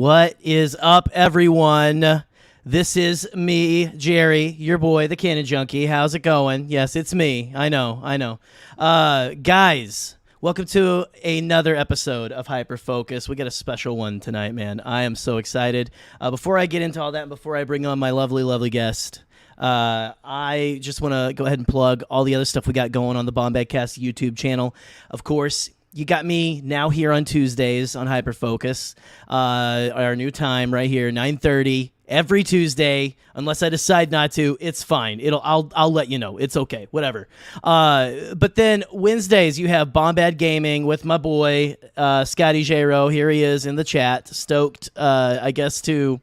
What is up, everyone? This is me, Jerry, your boy, the Canon Junkie. How's it going? Yes, it's me. I know. Guys, welcome to another episode of Hyperfocus. We got a special one tonight, man. I am so excited. Before I get into all that, and before I bring on my lovely guest, I just want to go ahead and plug all the other stuff we got going on the Bombadcast YouTube channel. Of course, you got me now here on Tuesdays on Hyperfocus. Our new time right here, 9:30 every Tuesday. Unless I decide not to, it's fine. I'll let you know. It's okay. Whatever. But then Wednesdays you have Bombad Gaming with my boy Scotty Jero. Here he is in the chat, stoked. I guess to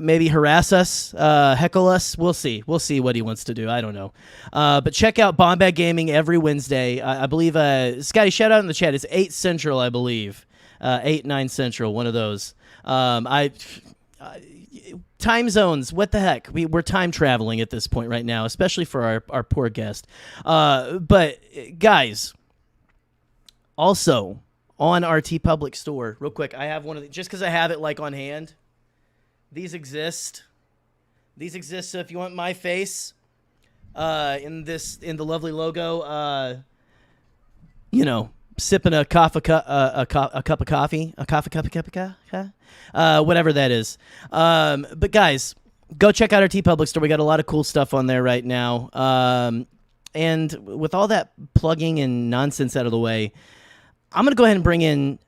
maybe harass us, heckle us. We'll see what he wants to do. I don't know. But check out Bombad Gaming every Wednesday. I believe, Scotty, shout out in the chat. It's 8 Central, I believe. 8, 9 Central, one of those. Time zones, what the heck? We're time traveling at this point right now, especially for our poor guest. But, guys, also on our TeePublic store, real quick, I have one of the, just because I have it like on hand. These exist. So if you want my face in the lovely logo, sipping a cup of coffee, whatever that is. But guys, go check out our TeePublic store. We got a lot of cool stuff on there right now. And with all that plugging and nonsense out of the way, I'm gonna go ahead and bring in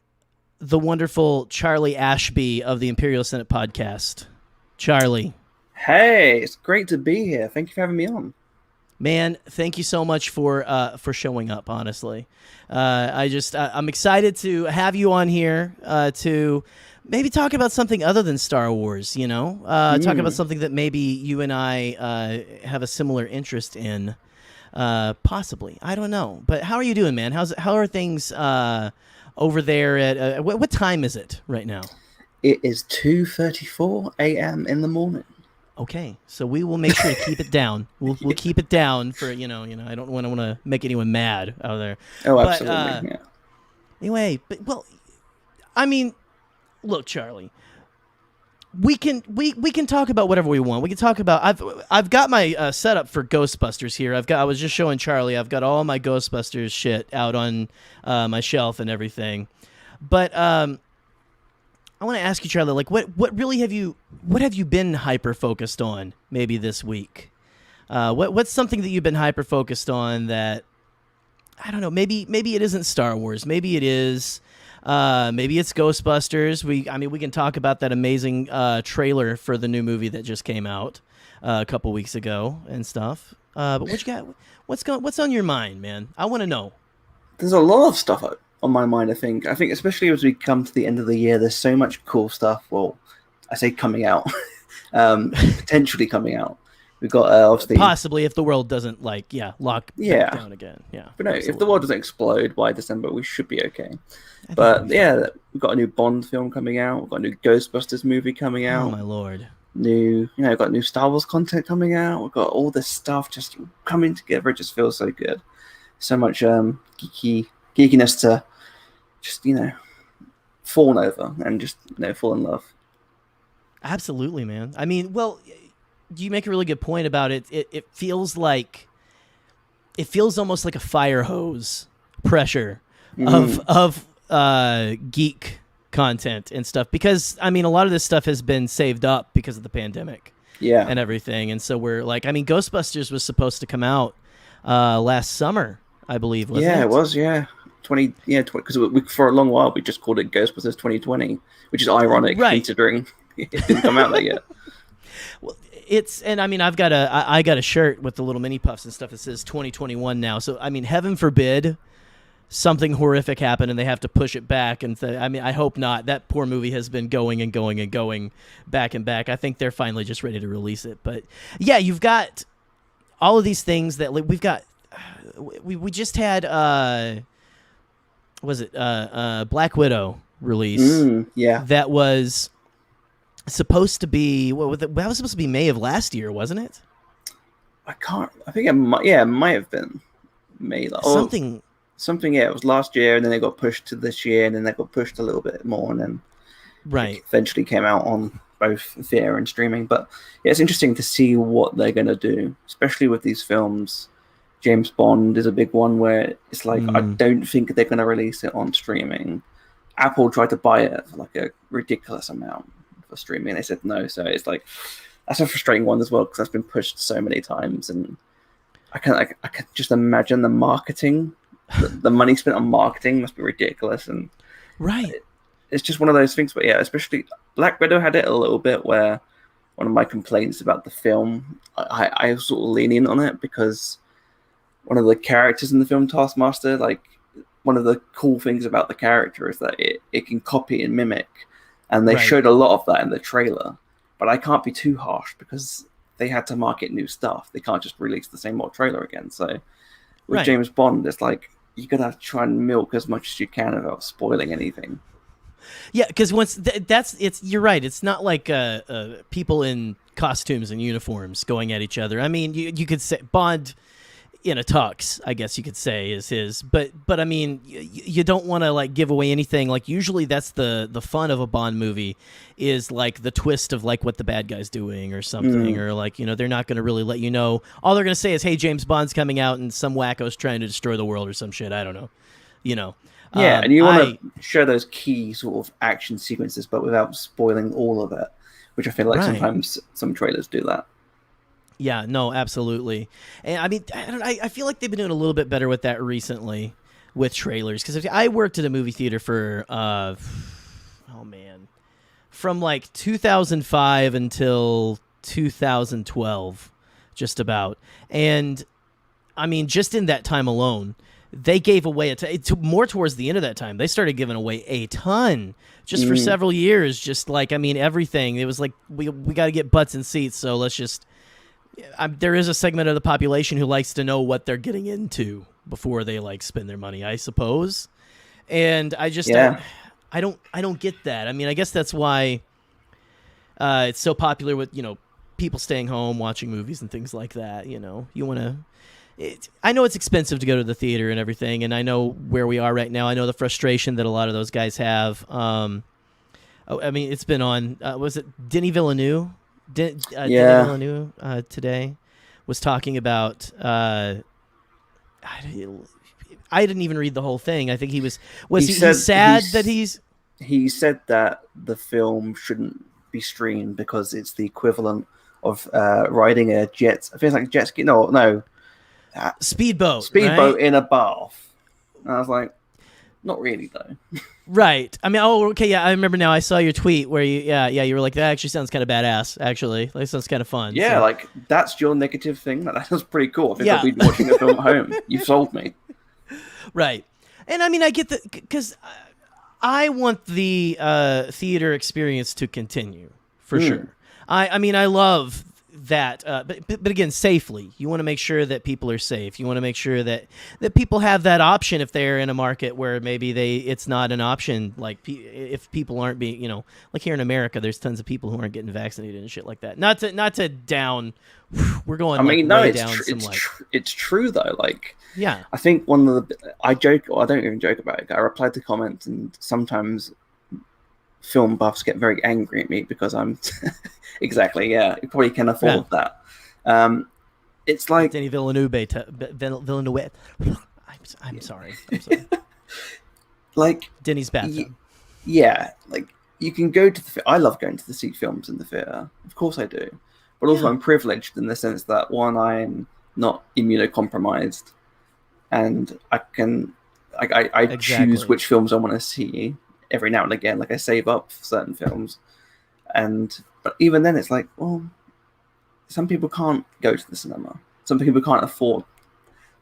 the wonderful Charlie Ashby of the Imperial Senate podcast. Charlie. Hey, it's great to be here. Thank you for having me on. Man, thank you so much for showing up, honestly. I'm excited to have you on here to maybe talk about something other than Star Wars, talk about something that maybe you and I have a similar interest in, possibly. I don't know. But how are you doing, man? How are things over there at what time is it right now? It is 2:34 a.m. in the morning. Okay, so we will make sure to keep it down. We'll keep it down for I don't want to make anyone mad out there. Oh, absolutely. Yeah. Anyway, I mean, look, Charlie, we can talk about whatever we want. We can talk about I've got my setup for Ghostbusters here. I was just showing Charlie. I've got all my Ghostbusters shit out on my shelf and everything. But I want to ask you, Charlie, like what really have you been hyper focused on maybe this week? What's something that you've been hyper focused on that I don't know, maybe it isn't Star Wars, maybe it is. Maybe it's Ghostbusters. We can talk about that amazing trailer for the new movie that just came out a couple weeks ago and stuff. But what you got? What's on your mind, man? I want to know. There's a lot of stuff on my mind. I think especially as we come to the end of the year, there's so much cool stuff. Well, I say coming out, potentially coming out. We've got obviously possibly if the world doesn't lock back down again. Yeah, but no, if the world doesn't explode by December, we should be okay. But yeah, we've got a new Bond film coming out. We've got a new Ghostbusters movie coming out. Oh my lord! We've got new Star Wars content coming out. We've got all this stuff just coming together. It just feels so good. So much geekiness to just fawn over and just fall in love. Absolutely, man. I mean, well, you make a really good point about it. It feels almost like a fire hose pressure of geek content and stuff, because a lot of this stuff has been saved up because of the pandemic and everything. And so we're like, Ghostbusters was supposed to come out last summer, I believe, wasn't it? Yeah, it was, 20, because for a long while we just called it Ghostbusters 2020, which is ironic considering it didn't come out there yet. Well, I've got I got a shirt with the little mini puffs and stuff that says 2021 now. So heaven forbid something horrific happened and they have to push it back. And I hope not. That poor movie has been going and going and going back and back. I think they're finally just ready to release it. But yeah, you've got all of these things that we've got. We just had Black Widow release. That was supposed to be that was supposed to be May of last year, wasn't it? I think it might have been May. Something. Yeah, it was last year, and then they got pushed to this year, and then they got pushed a little bit more, and then Right. It eventually came out on both theater and streaming. But yeah, it's interesting to see what they're going to do, especially with these films. James Bond is a big one where it's like, I don't think they're going to release it on streaming. Apple tried to buy it for like a ridiculous amount for streaming. They said no. So it's like, that's a frustrating one as well, because that's been pushed so many times. And I can just imagine the marketing, the money spent on marketing must be ridiculous. And right. It's just one of those things. But yeah, especially Black Widow had it a little bit where one of my complaints about the film, I was sort of leaning on it because one of the characters in the film, Taskmaster, like one of the cool things about the character is that it can copy and mimic. And they showed a lot of that in the trailer. But I can't be too harsh because they had to market new stuff. They can't just release the same old trailer again. So with James Bond, it's like you gotta try and milk as much as you can without spoiling anything. Yeah, because once you're right. It's not like people in costumes and uniforms going at each other. I mean, you could say Bond in a tux, I guess you could say, is his. But I mean, you don't want to like give away anything. Like usually that's the fun of a Bond movie is like the twist of like what the bad guy's doing or something, or like, you know, they're not going to really let you know. All they're going to say is, hey, James Bond's coming out and some wacko's trying to destroy the world or some shit. I don't know. You know. Yeah, and you want to show those key sort of action sequences, but without spoiling all of it, which I feel like sometimes some trailers do that. Yeah, no, absolutely. And I mean, I feel like they've been doing a little bit better with that recently with trailers. Because I worked at a movie theater for, from like 2005 until 2012, just about. And I mean, just in that time alone, they gave away more towards the end of that time. They started giving away a ton just for several years. Just like, I mean, everything. It was like, we got to get butts and seats, so let's just... there is a segment of the population who likes to know what they're getting into before they like spend their money, I suppose. And I just I don't get that. I mean, I guess that's why it's so popular with, you know, people staying home watching movies and things like that. You know, you want to. I know it's expensive to go to the theater and everything, and I know where we are right now. I know the frustration that a lot of those guys have. I mean, it's been on. Was it Denis Villeneuve? Denis Villeneuve today was talking about. I didn't even read the whole thing. I think he's sad that he's. He said that the film shouldn't be streamed because it's the equivalent of riding a jet. I feel like a jet ski. No. Speedboat right? In a bath. And I was like, not really though. Right. I mean, okay, yeah, I remember now. I saw your tweet where you were like, that actually sounds kind of badass. Actually, that sounds kind of fun. Yeah, so. Like that's your negative thing. That was pretty cool. I think I'll be watching a film at home. You sold me. Right. And I mean, I get because I want the theater experience to continue for sure. I mean, I love that, but again, safely. You want to make sure that people are safe. You want to make sure that people have that option if they're in a market where maybe it's not an option. Like if people aren't being, you know, like here in America, there's tons of people who aren't getting vaccinated and shit like that. Not to down. We're going. I mean, no, it's true though. Like, yeah, I think one of the I joke, or I don't even joke about it. I replied to comments, and sometimes film buffs get very angry at me because I'm exactly you probably can afford that. It's like Denis Villeneuve. I'm sorry. Like Denny's bathtub. Like you can go to I love going to see films in the theater. Of course I do, but also I'm privileged in the sense that one, I'm not immunocompromised, and I can I choose which films I want to see. Every now and again, like I save up for certain films, but even then, it's like, well, some people can't go to the cinema. Some people can't afford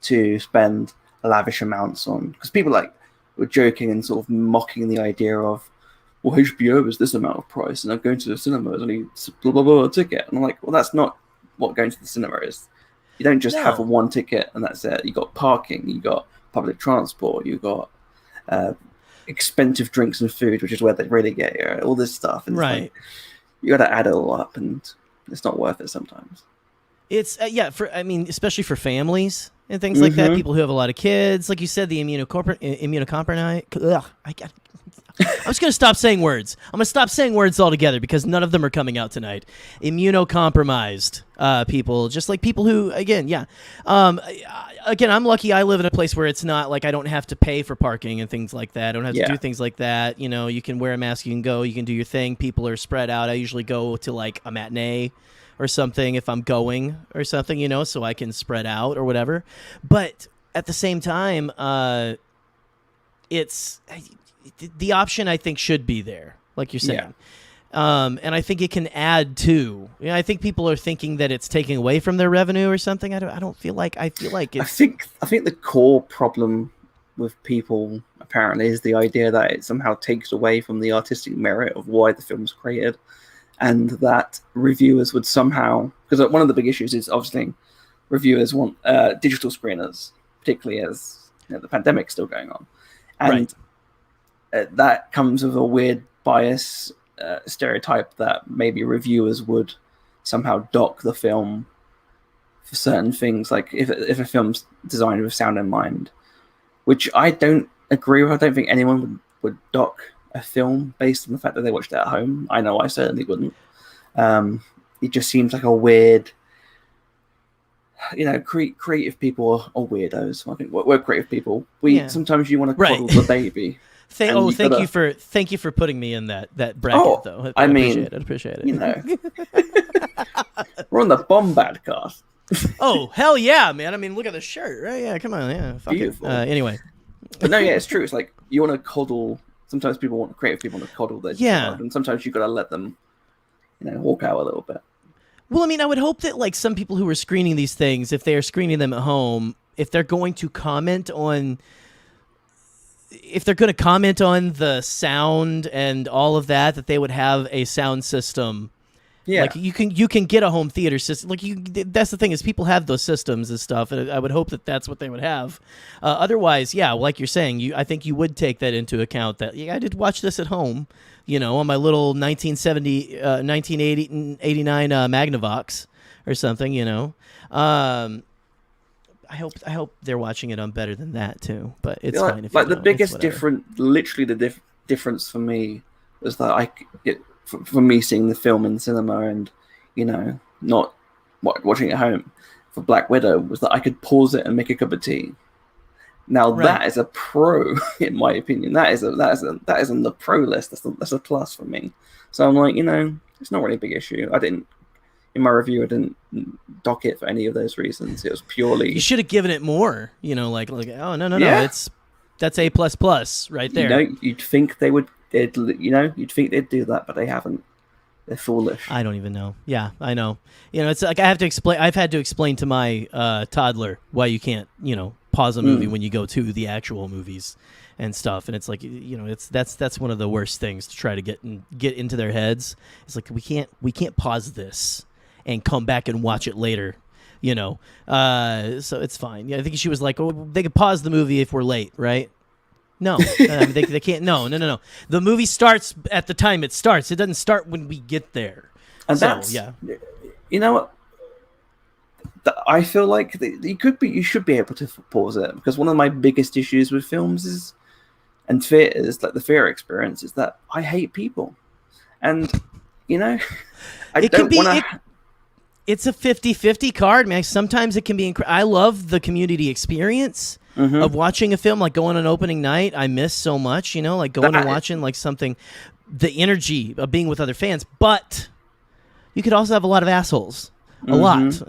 to spend lavish amounts on, because people were joking and sort of mocking the idea of, well, HBO is this amount of price, and I'm going to the cinema is only blah blah blah ticket, and I'm like, well, that's not what going to the cinema is. You don't just have one ticket and that's it. You got parking, you got public transport, you got expensive drinks and food, which is where they really get you, all this stuff, and right, you got to add it all up, and it's not worth it sometimes. It's especially for families and things like that, people who have a lot of kids, like you said, the immunocompromised. I'm just going to stop saying words. I'm going to stop saying words altogether because none of them are coming out tonight. Immunocompromised people, just like people who, again, yeah. Again, I'm lucky I live in a place where it's not like I don't have to pay for parking and things like that. I don't have to do things like that. You know, you can wear a mask, you can go, you can do your thing. People are spread out. I usually go to like a matinee or something if I'm going or something, you know, so I can spread out or whatever. But at the same time, it's the option I think should be there, like you're saying. And I think it can add to. You know, I think people are thinking that it's taking away from their revenue or something. I don't feel like. I feel like it's. I think the core problem with people apparently is the idea that it somehow takes away from the artistic merit of why the film's created, and that reviewers would somehow, because one of the big issues is obviously reviewers want digital screeners, particularly as the pandemic's still going on, and that comes with a weird bias. Stereotype that maybe reviewers would somehow dock the film for certain things, like if a film's designed with sound in mind, which I don't agree with. I don't think anyone would dock a film based on the fact that they watched it at home. I know I certainly wouldn't. It just seems like a weird, creative people are weirdos. I think we're creative people. Sometimes you want to coddle the baby. Thank you for putting me in that bracket, though. I appreciate it. You know, we're on the Bombad cast. Oh, hell yeah, man! I mean, look at the shirt, right? Yeah, come on, yeah, fuck it. Anyway, but no, yeah, it's true. It's like you want to coddle. Sometimes creative people want to coddle their child, and sometimes you got to let them, walk out a little bit. Well, I mean, I would hope that like some people who are screening these things, if they are screening them at home, if they're going to comment on the sound and all of that they would have a sound system. Yeah, like you can get a home theater system. Like that's the thing is people have those systems and stuff, and I would hope that that's what they would have. Otherwise, yeah, like you're saying, I think you would take that into account. That I did watch this at home, on my little 1989 Magnavox or something, I hope they're watching it on better than that too. But it's fine. If the biggest difference for me was that for me seeing the film in cinema and not watching it at home for Black Widow was that I could pause it and make a cup of tea. Now that is a pro in my opinion. That is on the pro list. That's a plus for me. So I'm like, it's not really a big issue. In my review, I didn't dock it for any of those reasons. It was purely. You should have given it more. Like oh no, that's A++ right there. You'd think they would. You'd think they'd do that, but they haven't. They're foolish. I don't even know. Yeah, I know. It's like I've had to explain to my toddler why you can't, pause a movie when you go to the actual movies and stuff. And it's like, that's one of the worst things to try to get into their heads. It's like we can't pause this and come back and watch it later, so it's fine. Yeah, I think she was like, oh, they could pause the movie if we're late, right? No, they can't. No. The movie starts at the time it starts. It doesn't start when we get there. And you know what? I feel like you should be able to pause it, because one of my biggest issues with films and theaters, like the theater experience, is that I hate people, and I don't want to. It's a 50-50 card, man. Sometimes it can be I love the community experience of watching a film, like going on opening night. I miss so much, like going and watching like something, the energy of being with other fans. But you could also have a lot of assholes, a lot.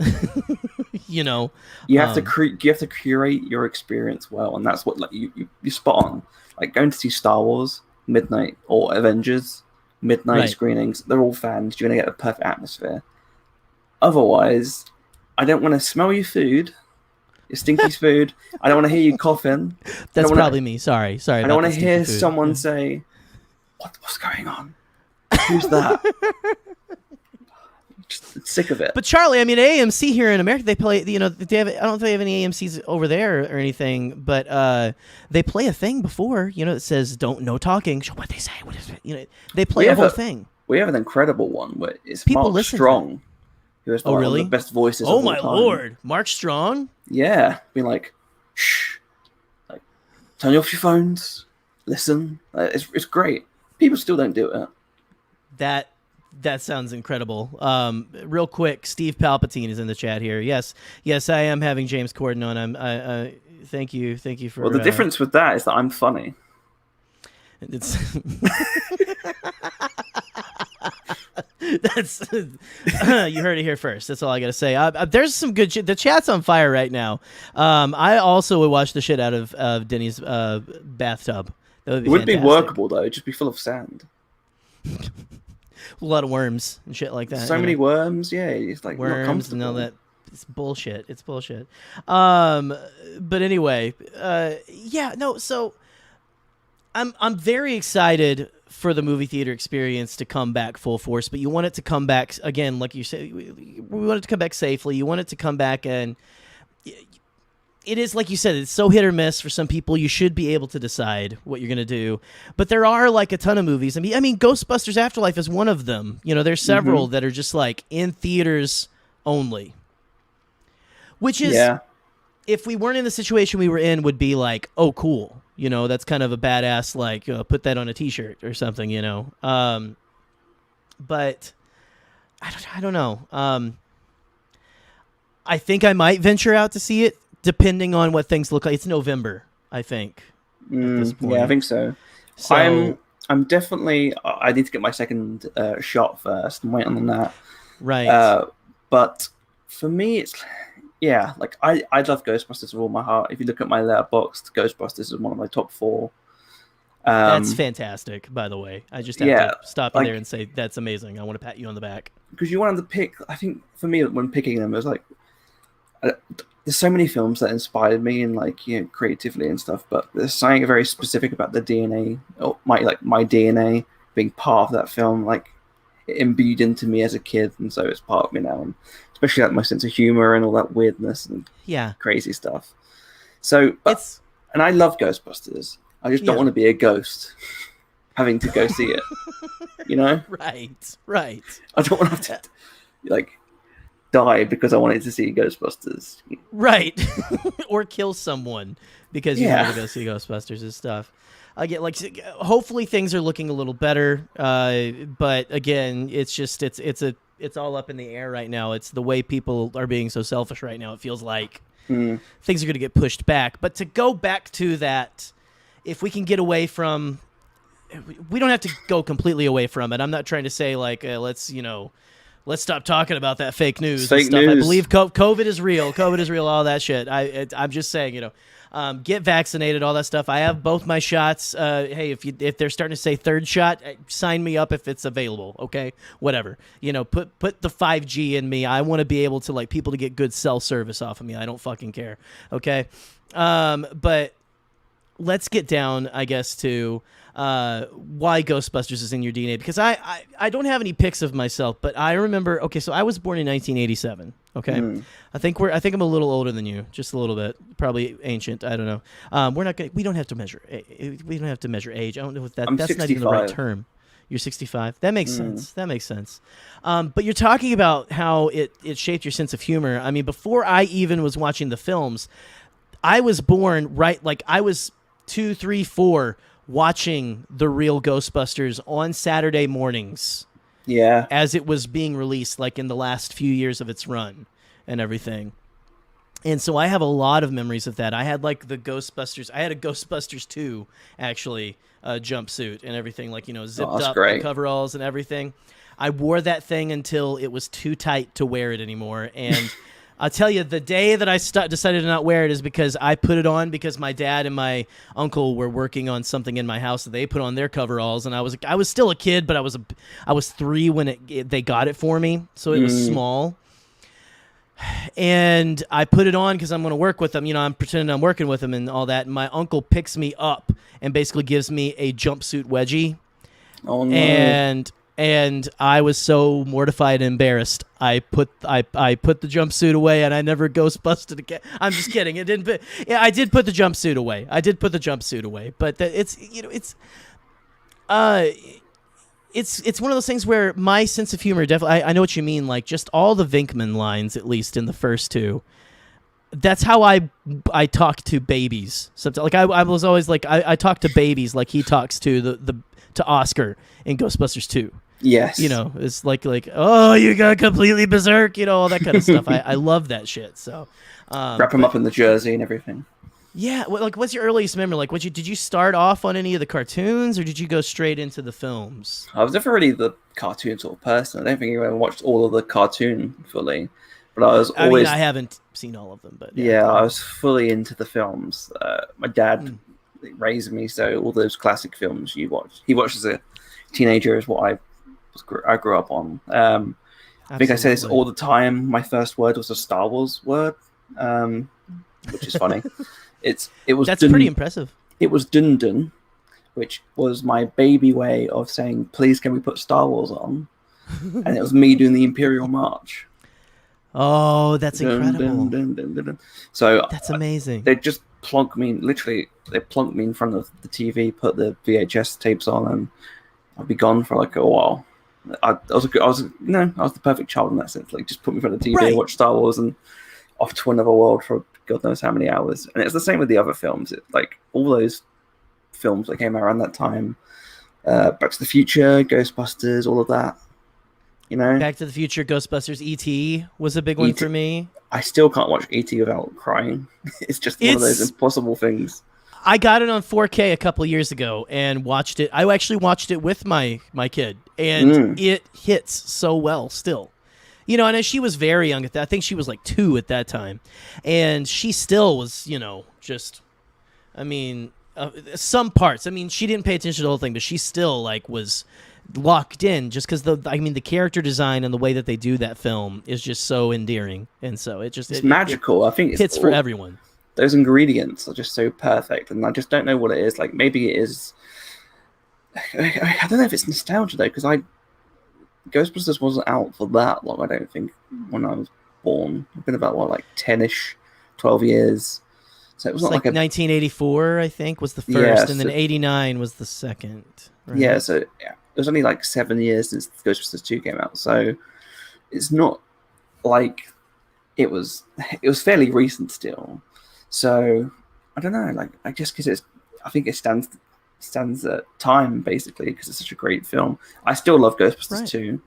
You have to curate your experience well, and that's what you spot on. Like going to see Star Wars midnight or Avengers midnight screenings. They're all fans. You're gonna get a perfect atmosphere. Otherwise, I don't want to smell your food, your stinky food. I don't want to hear you coughing. That's probably me. Sorry. I don't want to hear someone say, "What's going on? Who's that?" Just sick of it. But Charlie, I mean, AMC here in America, they play. They have. I don't think they have any AMC's over there or anything, but they play a thing before. That says no talking. Show what they say. What is it? They play a whole thing. We have an incredible one where it's Mark Strong. Who has one of the best voices of all time. Lord. Mark Strong? Yeah. Being like, shh. Like, turn off your phones. listen. It's great. People still don't do it. That sounds incredible. Real quick, Steve Palpatine is in the chat here. Yes, I am having James Corden on. Thank you for. Well, the difference with that is that I'm funny. It's that's you heard it here first. That's all I gotta say. There's some good shit. The chat's on fire right now. I also would watch the shit out of Denny's bathtub. That would be be workable though. It'd just be full of sand. A lot of worms and shit like that. So many worms. Yeah, it's like worms not comfortable. and all that. It's bullshit. But anyway, yeah, no. So I'm very excited for the movie theater experience to come back full force, but you want it to come back again, like you said. We want it to come back safely. You want it to come back, and it is like you said. It's so hit or miss for some people. You should be able to decide what you're gonna do, but there are like a ton of movies. I mean, Ghostbusters Afterlife is one of them. You know, there's several that are just like in theaters only, which is if we weren't in the situation we were in, would be like, oh, cool. You know, that's kind of a badass, like, put that on a T-shirt or something, you know. But I don't know. I think I might venture out to see it, depending on what things look like. It's November, I think. At this point. Yeah, I think so. So I'm definitely. I need to get my second shot first. I'm waiting on that. Right. But for me, it's. Yeah, like I love Ghostbusters with all my heart. If you look at my Letterboxd, Ghostbusters is one of my top 4. That's fantastic, by the way. I just have to stop you there and say that's amazing. I want to pat you on the back. Because you wanted to pick, I think for me, when picking them, it was like, there's so many films that inspired me and like, you know, creatively and stuff, but there's something very specific about the DNA, or my DNA being part of that film, like it imbued into me as a kid, and so it's part of me now. And especially like my sense of humor and all that weirdness and crazy stuff. So, and I love Ghostbusters. I just don't want to be a ghost having to go see it. You know? Right. I don't want to have to like die because I wanted to see Ghostbusters. Right. Or kill someone because you wanted to go see Ghostbusters and stuff. Again, like hopefully things are looking a little better. But again, it's just it's all up in the air right now. It's the way people are being so selfish right now. It feels like things are going to get pushed back. But to go back to that, if we can get away from, we don't have to go completely away from it. I'm not trying to say like let's stop talking about that fake news. Fake and stuff. news. I believe COVID is real. COVID is real. All that shit. I'm just saying, get vaccinated, all that stuff. I have both my shots. Hey, if they're starting to say third shot, sign me up if it's available. Okay, whatever. Put the 5G in me. I want to be able to like people to get good cell service off of me. I don't fucking care. Okay, but let's get down, I guess, to why Ghostbusters is in your DNA, because I don't have any pics of myself, but I remember. Okay, so I was born in 1987. Okay, I think I'm a little older than you, just a little bit, probably ancient. I don't know. We don't have to measure. We don't have to measure age. I don't know if that's 65. not even the right term. You're 65. That makes sense. That makes sense. But you're talking about how it shaped your sense of humor. I mean, before I even was watching the films, I was born right. Like I was 2, 3, 4. Watching the real Ghostbusters on Saturday mornings, as it was being released, like in the last few years of its run and everything. And so I have a lot of memories of that. I had like the Ghostbusters. I had a Ghostbusters 2 actually jumpsuit and everything, like zipped up coveralls and everything. I wore that thing until it was too tight to wear it anymore, and. I'll tell you, the day that I decided to not wear it is because I put it on because my dad and my uncle were working on something in my house. So they put on their coveralls, and I was still a kid, but I was 3 when they got it for me, so it was small. And I put it on because I'm going to work with them. I'm pretending I'm working with them and all that. And my uncle picks me up and basically gives me a jumpsuit wedgie. Oh no! And I was so mortified and embarrassed. I put the jumpsuit away, and I never Ghostbusted again. I'm just kidding. It didn't. I did put the jumpsuit away. But it's one of those things where my sense of humor definitely. I know what you mean. Like just all the Vinkman lines, at least in the first 2. that's how I talk to babies. Sometimes, like I was always like I talk to babies like he talks to to Oscar in Ghostbusters 2. Yes. You know, it's like oh, you got completely berserk, you know, all that kind of stuff. I love that shit. So wrap him up in the jersey and everything. Yeah, like what's your earliest memory? Like, did you start off on any of the cartoons, or did you go straight into the films? I was never really the cartoon sort of person. I don't think I ever watched all of the cartoon fully, but I was always. I haven't seen all of them, but yeah, I was fully into the films. My dad raised me, so all those classic films he watched as a teenager is what I grew up on. I think I say this all the time. My first word was a Star Wars word, which is funny. That's pretty impressive. It was Dun Dun, which was my baby way of saying, please can we put Star Wars on? And it was me doing the Imperial March. Oh, that's incredible. Dun, dun, dun, dun. So that's amazing. They just plunked me in front of the TV, put the VHS tapes on, and I'd be gone for like a while. I was the perfect child in that sense. Like, just put me in front of the TV, watch Star Wars, and off to another world for God knows how many hours. And it's the same with the other films. Like all those films that came out around that time, Back to the Future, Ghostbusters, all of that. You know, Back to the Future, Ghostbusters, E.T. was a big one for me. I still can't watch E.T. without crying. It's just one of those impossible things. I got it on 4K a couple of years ago and watched it. I actually watched it with my kid, and it hits so well still. You know, and she was very young at that. I think she was like 2 at that time. And she still was, you know, just, I mean, some parts. I mean, she didn't pay attention to the whole thing, but she still, like, was locked in just because, the character design and the way that they do that film is just so endearing. And so it's magical. I think it hits for everyone. Those ingredients are just so perfect. And I just don't know what it is. Like, maybe it is, I don't know if it's nostalgia, though, because Ghostbusters wasn't out for that long, I don't think, when I was born. I've been about, 10-ish, 12 years. So it was not like 1984, I think, was the first, and then 89 was the second. Right? Yeah, so it was only 7 years since Ghostbusters 2 came out. So it's not like it was fairly recent still. So I don't know, I guess because I think it stands at time, basically, because it's such a great film. I still love Ghostbusters 2.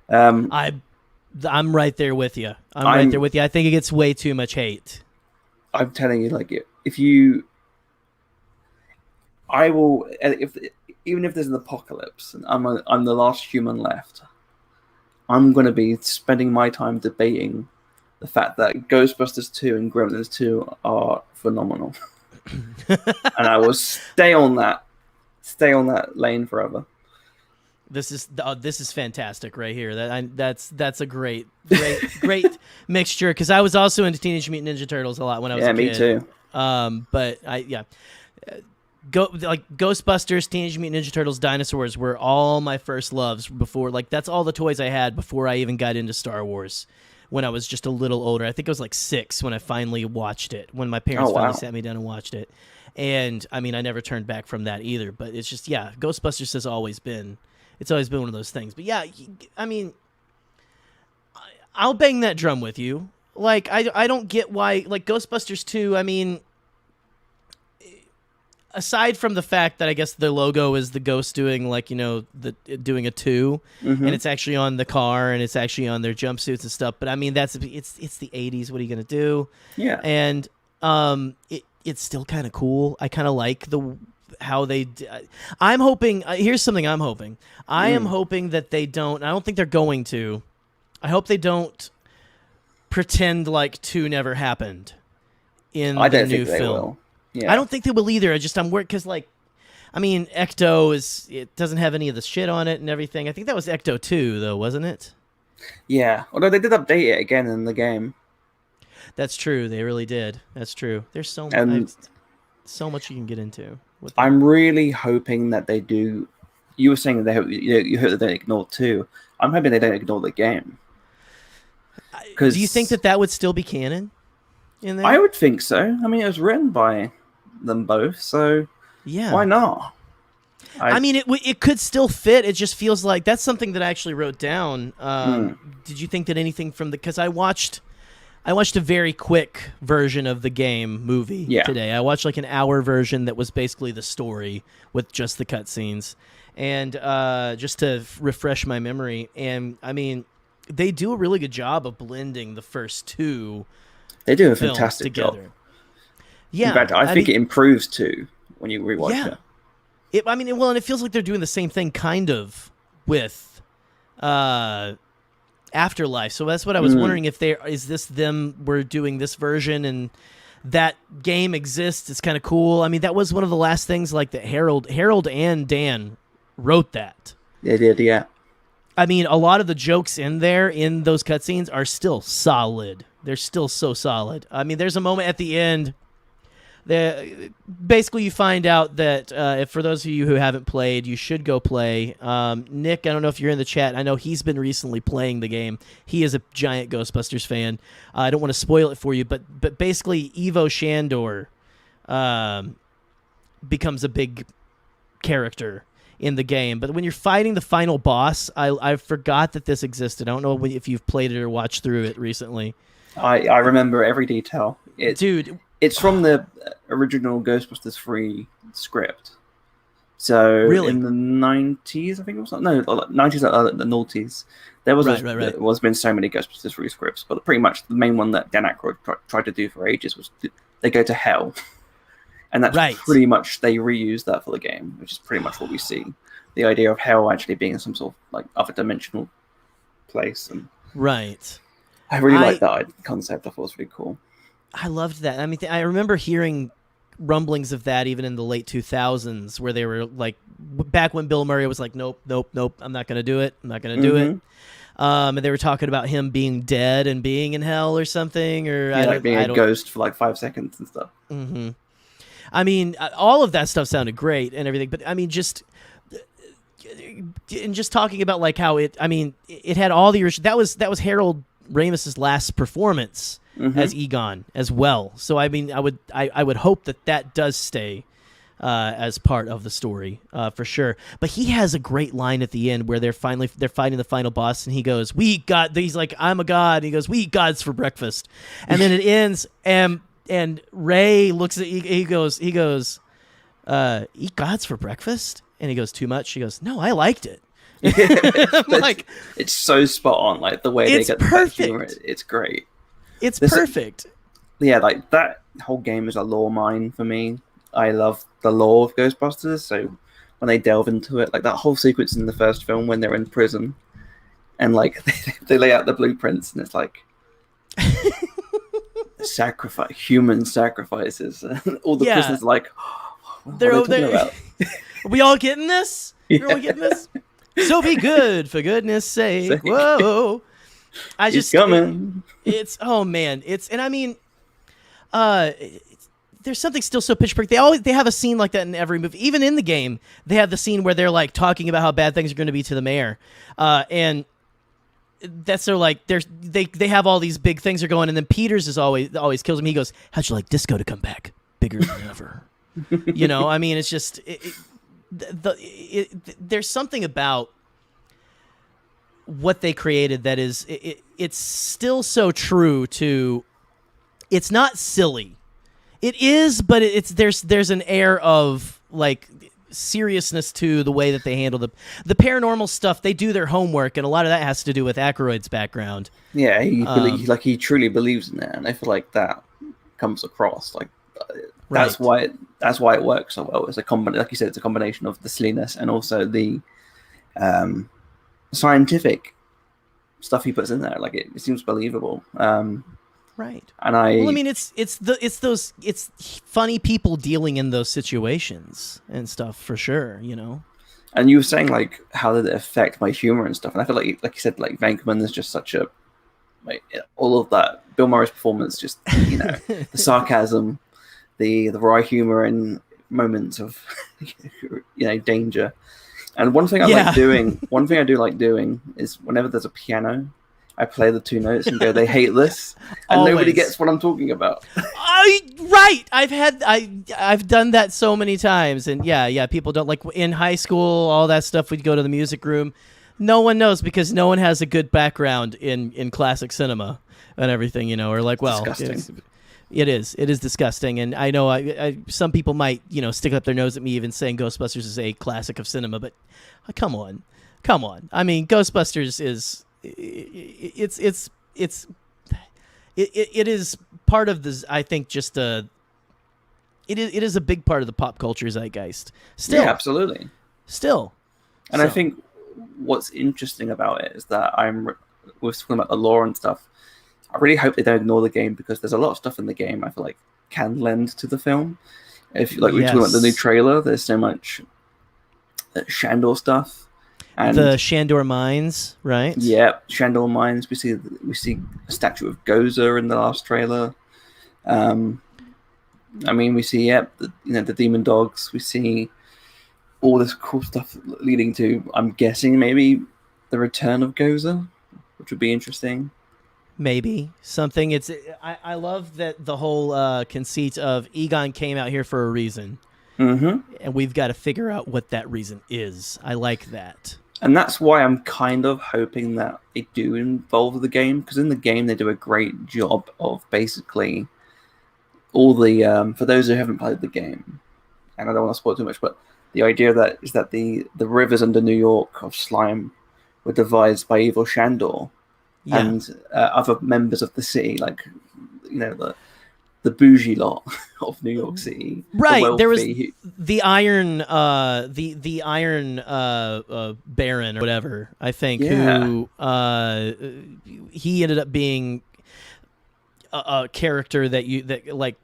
I'm right there with you. I'm right there with you. I think it gets way too much hate. I'm telling you, even if there's an apocalypse and I'm the last human left, I'm going to be spending my time debating the fact that Ghostbusters 2 and Gremlins 2 are phenomenal. And I will stay on that lane forever. This is fantastic right here. That's a great mixture, because I was also into Teenage Mutant Ninja Turtles a lot when I was a kid. Yeah, me too. But Ghostbusters, Teenage Mutant Ninja Turtles, dinosaurs were all my first loves before. That's all the toys I had before I even got into Star Wars. When I was just a little older, I think I was 6 when I finally watched it. When my parents finally sat me down and watched it, and I mean, I never turned back from that either. But it's just, Ghostbusters has always been. It's always been one of those things. But yeah, I mean, I'll bang that drum with you. I don't get why, Ghostbusters 2, I mean, aside from the fact that I guess the logo is the ghost doing doing a 2, and it's actually on the car and it's actually on their jumpsuits and stuff. But I mean, it's the 80s. What are you going to do? Yeah. And it's still kind of cool. I kind of like how they I'm hoping here's something I'm hoping. I am hoping that they don't. I don't think they're going to. I hope they don't pretend like 2 never happened in the new film. Yeah. I don't think they will either. I'm worried because, I mean, Ecto doesn't have any of the shit on it and everything. I think that was Ecto 2, though, wasn't it? Yeah. Although they did update it again in the game. That's true. They really did. That's true. There's so much you can get into. I'm really hoping that they do. You were saying that you hope they don't ignore 2. I'm hoping they don't ignore the game. Do you think that would still be canon in there? I would think so. I mean, it was written by them both, so why not? I mean, it could still fit. It just feels like that's something that I actually wrote down. Did you think that anything from because I watched I watched a very quick version of the game movie today. I watched like an hour version that was basically the story with just the cutscenes, and just to refresh my memory. And I mean, they do a really good job of blending the first two. They do a fantastic job. Yeah, in fact, I think it improves too when you rewatch it. I mean, and it feels like they're doing the same thing kind of with Afterlife. So that's what I was wondering, if is this them were doing this version and that game exists. It's kind of cool. I mean, that was one of the last things like that Harold and Dan wrote that. They did, yeah. I mean, a lot of the jokes in those cutscenes are still solid. They're still so solid. I mean, there's a moment at the end. Basically, you find out that if for those of you who haven't played, you should go play. Nick, I don't know if you're in the chat. I know he's been recently playing the game. He is a giant Ghostbusters fan. I don't want to spoil it for you, but basically, Ivo Shandor becomes a big character in the game. But when you're fighting the final boss, I forgot that this existed. I don't know if you've played it or watched through it recently. I remember every detail. Dude. It's from the original Ghostbusters 3 script. So really? In the 90s, I think it was. No, 90s, the noughties. There was been so many Ghostbusters 3 scripts, but pretty much the main one that Dan Aykroyd tried to do for ages was they go to hell. And that's pretty much, they reused that for the game, which is pretty much what we see. The idea of hell actually being some sort of like other dimensional place. And I really like that concept. I thought it was really cool. I loved that. I mean, I remember hearing rumblings of that even in the late 2000s, where they were like, back when Bill Murray was like, nope, I'm not going to do it. I'm not going to do it. And they were talking about him being dead and being in hell or something, or like being a ghost for like 5 seconds and stuff. Mm-hmm. I mean, all of that stuff sounded great and everything, but I mean, just talking about like how it had all the that was Harold Ramis's last performance as Egon as well. So I mean, I would hope that does stay as part of the story for sure. But he has a great line at the end where they're fighting the final boss, and he goes, he's like, I'm a god. And he goes, we eat gods for breakfast. And then it ends, and Ray looks at he goes, eat gods for breakfast? And he goes, too much? She goes, no, I liked it. Like, it's so spot on, like the way they get the humor. It's great. It's perfect. Yeah, like that whole game is a lore mine for me. I love the lore of Ghostbusters, so when they delve into it, like that whole sequence in the first film when they're in prison and like they lay out the blueprints, and it's like human sacrifices, and all the prisoners are like, they're about? Are we all getting this? You're all getting this? So be good, for goodness sake. Whoa. He's coming. Oh man. And I mean, there's something still so pitch perfect. They have a scene like that in every movie. Even in the game, they have the scene where they're like talking about how bad things are going to be to the mayor. And that's their like, they have all these big things are going, and then Peters is always kills him. He goes, how'd you like disco to come back bigger than ever? You know, I mean, it's just, there's something about what they created that is it's still so true to. It's not silly. It is, but there's an air of like seriousness to the way that they handle the paranormal stuff. They do their homework, and a lot of that has to do with Aykroyd's background. Yeah, he truly believes in it, and I feel like that comes across. Like that's why it works so well. It's like you said, it's a combination of the silliness and also the scientific stuff he puts in there. Like it seems believable. Right. And I mean, it's funny people dealing in those situations and stuff for sure, you know. And you were saying like, how did it affect my humor and stuff? And I feel like you said, like Venkman is just such a like all of that. Bill Murray's performance, just the sarcasm, the wry humor in moments of danger. And one thing I do like doing is whenever there's a piano, I play the two notes and go, they hate this, and nobody gets what I'm talking about. Right. I've done that so many times, and yeah, people don't like in high school, all that stuff. We'd go to the music room. No one knows because no one has a good background in classic cinema and everything, or like, well, Disgusting. it is disgusting. And I know some people might, stick up their nose at me even saying Ghostbusters is a classic of cinema, but come on. I mean, Ghostbusters is it is part of this. I think just it is a big part of the pop culture zeitgeist. Still, Yeah, absolutely. Still, and I think what's interesting about it is that we're talking about the lore and stuff. I really hope they don't ignore the game because there's a lot of stuff in the game I feel like can lend to the film. If we were talking about the new trailer, there's so much Shandor stuff. And the Shandor Mines, right? Yeah, Shandor Mines. We see a statue of Gozer in the last trailer. I mean, we see the demon dogs. We see all this cool stuff leading to, I'm guessing, maybe the return of Gozer, which would be interesting. Maybe something. I love that the whole conceit of Egon came out here for a reason, and we've got to figure out what that reason is. I like that. And that's why I'm kind of hoping that they do involve the game, because in the game they do a great job of basically all the for those who haven't played the game, and I don't want to spoil too much, but the idea is that the rivers under New York of slime were devised by evil Shandor and other members of the city, like the bougie lot of New York City. Right. There was the Iron the Iron Baron or whatever, I think, who he ended up being a character that like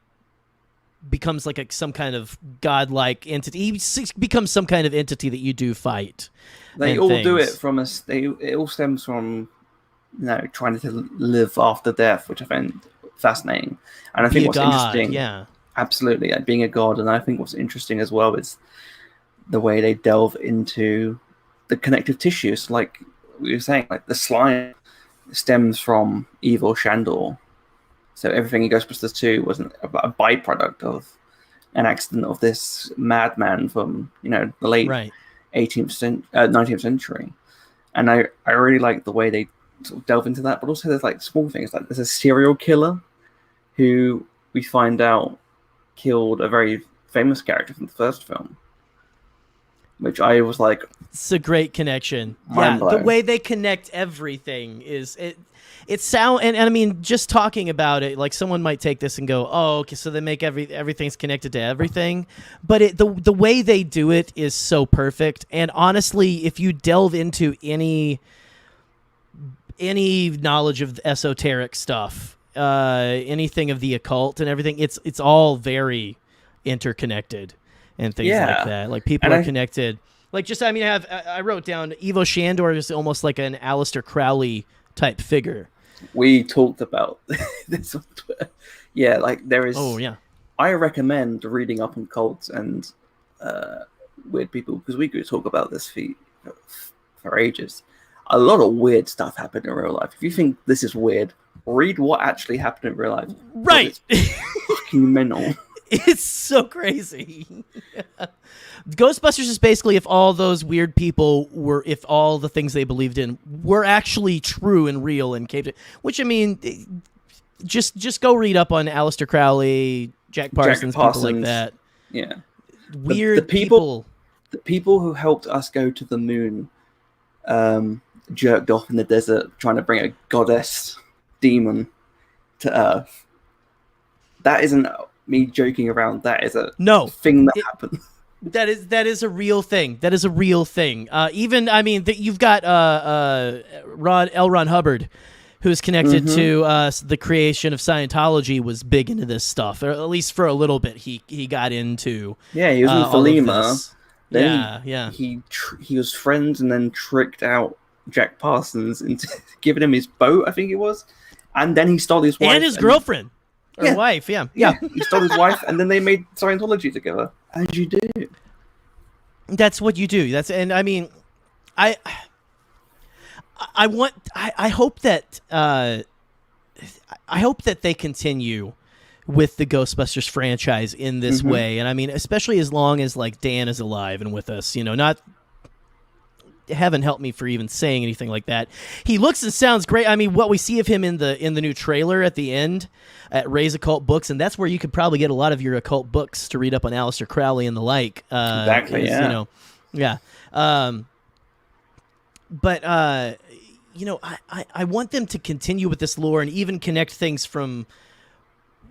becomes like some kind of godlike entity. He becomes some kind of entity that you do fight. They all do it from us. It all stems from trying to live after death, which I find fascinating. And I think what's interesting, absolutely, like being a god. And I think what's interesting as well is the way they delve into the connective tissues. Like we were saying, like the slime stems from evil Shandor. So everything in Ghostbusters 2 wasn't a byproduct of an accident of this madman from the late 19th century. And I really like the way they sort of delve into that. But also there's like small things, like there's a serial killer who we find out killed a very famous character from the first film, which I was like, it's a great connection. Yeah, the way they connect everything is it sound and I mean, just talking about it, like someone might take this and go, oh, okay, so they make everything's connected to everything, but the way they do it is so perfect. And honestly, if you delve into any knowledge of esoteric stuff, anything of the occult and everything, it's all very interconnected and things like that. Like people are connected. Like just, I mean, I wrote down Evo Shandor is almost like an Aleister Crowley type figure. We talked about this on Twitter. Yeah, like there is. Oh yeah. I recommend reading up on cults and weird people, because we could talk about this for ages. A lot of weird stuff happened in real life. If you think this is weird, read what actually happened in real life. Right. It's fucking mental. It's so crazy. Ghostbusters is basically if all those weird people if all the things they believed in were actually true and real and capable. Which, I mean, just go read up on Aleister Crowley, Jack Parsons, people like that. Yeah. Weird the people. The people who helped us go to the moon jerked off in the desert trying to bring a goddess demon to Earth. That isn't me joking around. That is a thing that happened. That is a real thing. That is a real thing. Even, I mean, you've got L. Ron Hubbard, who's connected to the creation of Scientology, was big into this stuff, or at least for a little bit. He got into. Yeah, he was in Thelema. Yeah. He was friends and then tricked out Jack Parsons into giving him his boat, I think it was, and then he stole his wife and his girlfriend. Or wife, yeah. He stole his wife, and then they made Scientology together, as you do. That's what you do. And I mean, I hope that they continue with the Ghostbusters franchise in this way. And I mean, especially as long as like Dan is alive and with us, not heaven help me for even saying anything like that. He looks and sounds great. I mean, what we see of him in the new trailer at the end at Ray's Occult Books, and that's where you could probably get a lot of your occult books to read up on Aleister Crowley and the like. Exactly. Yeah. You know, yeah. But you know, I want them to continue with this lore and even connect things from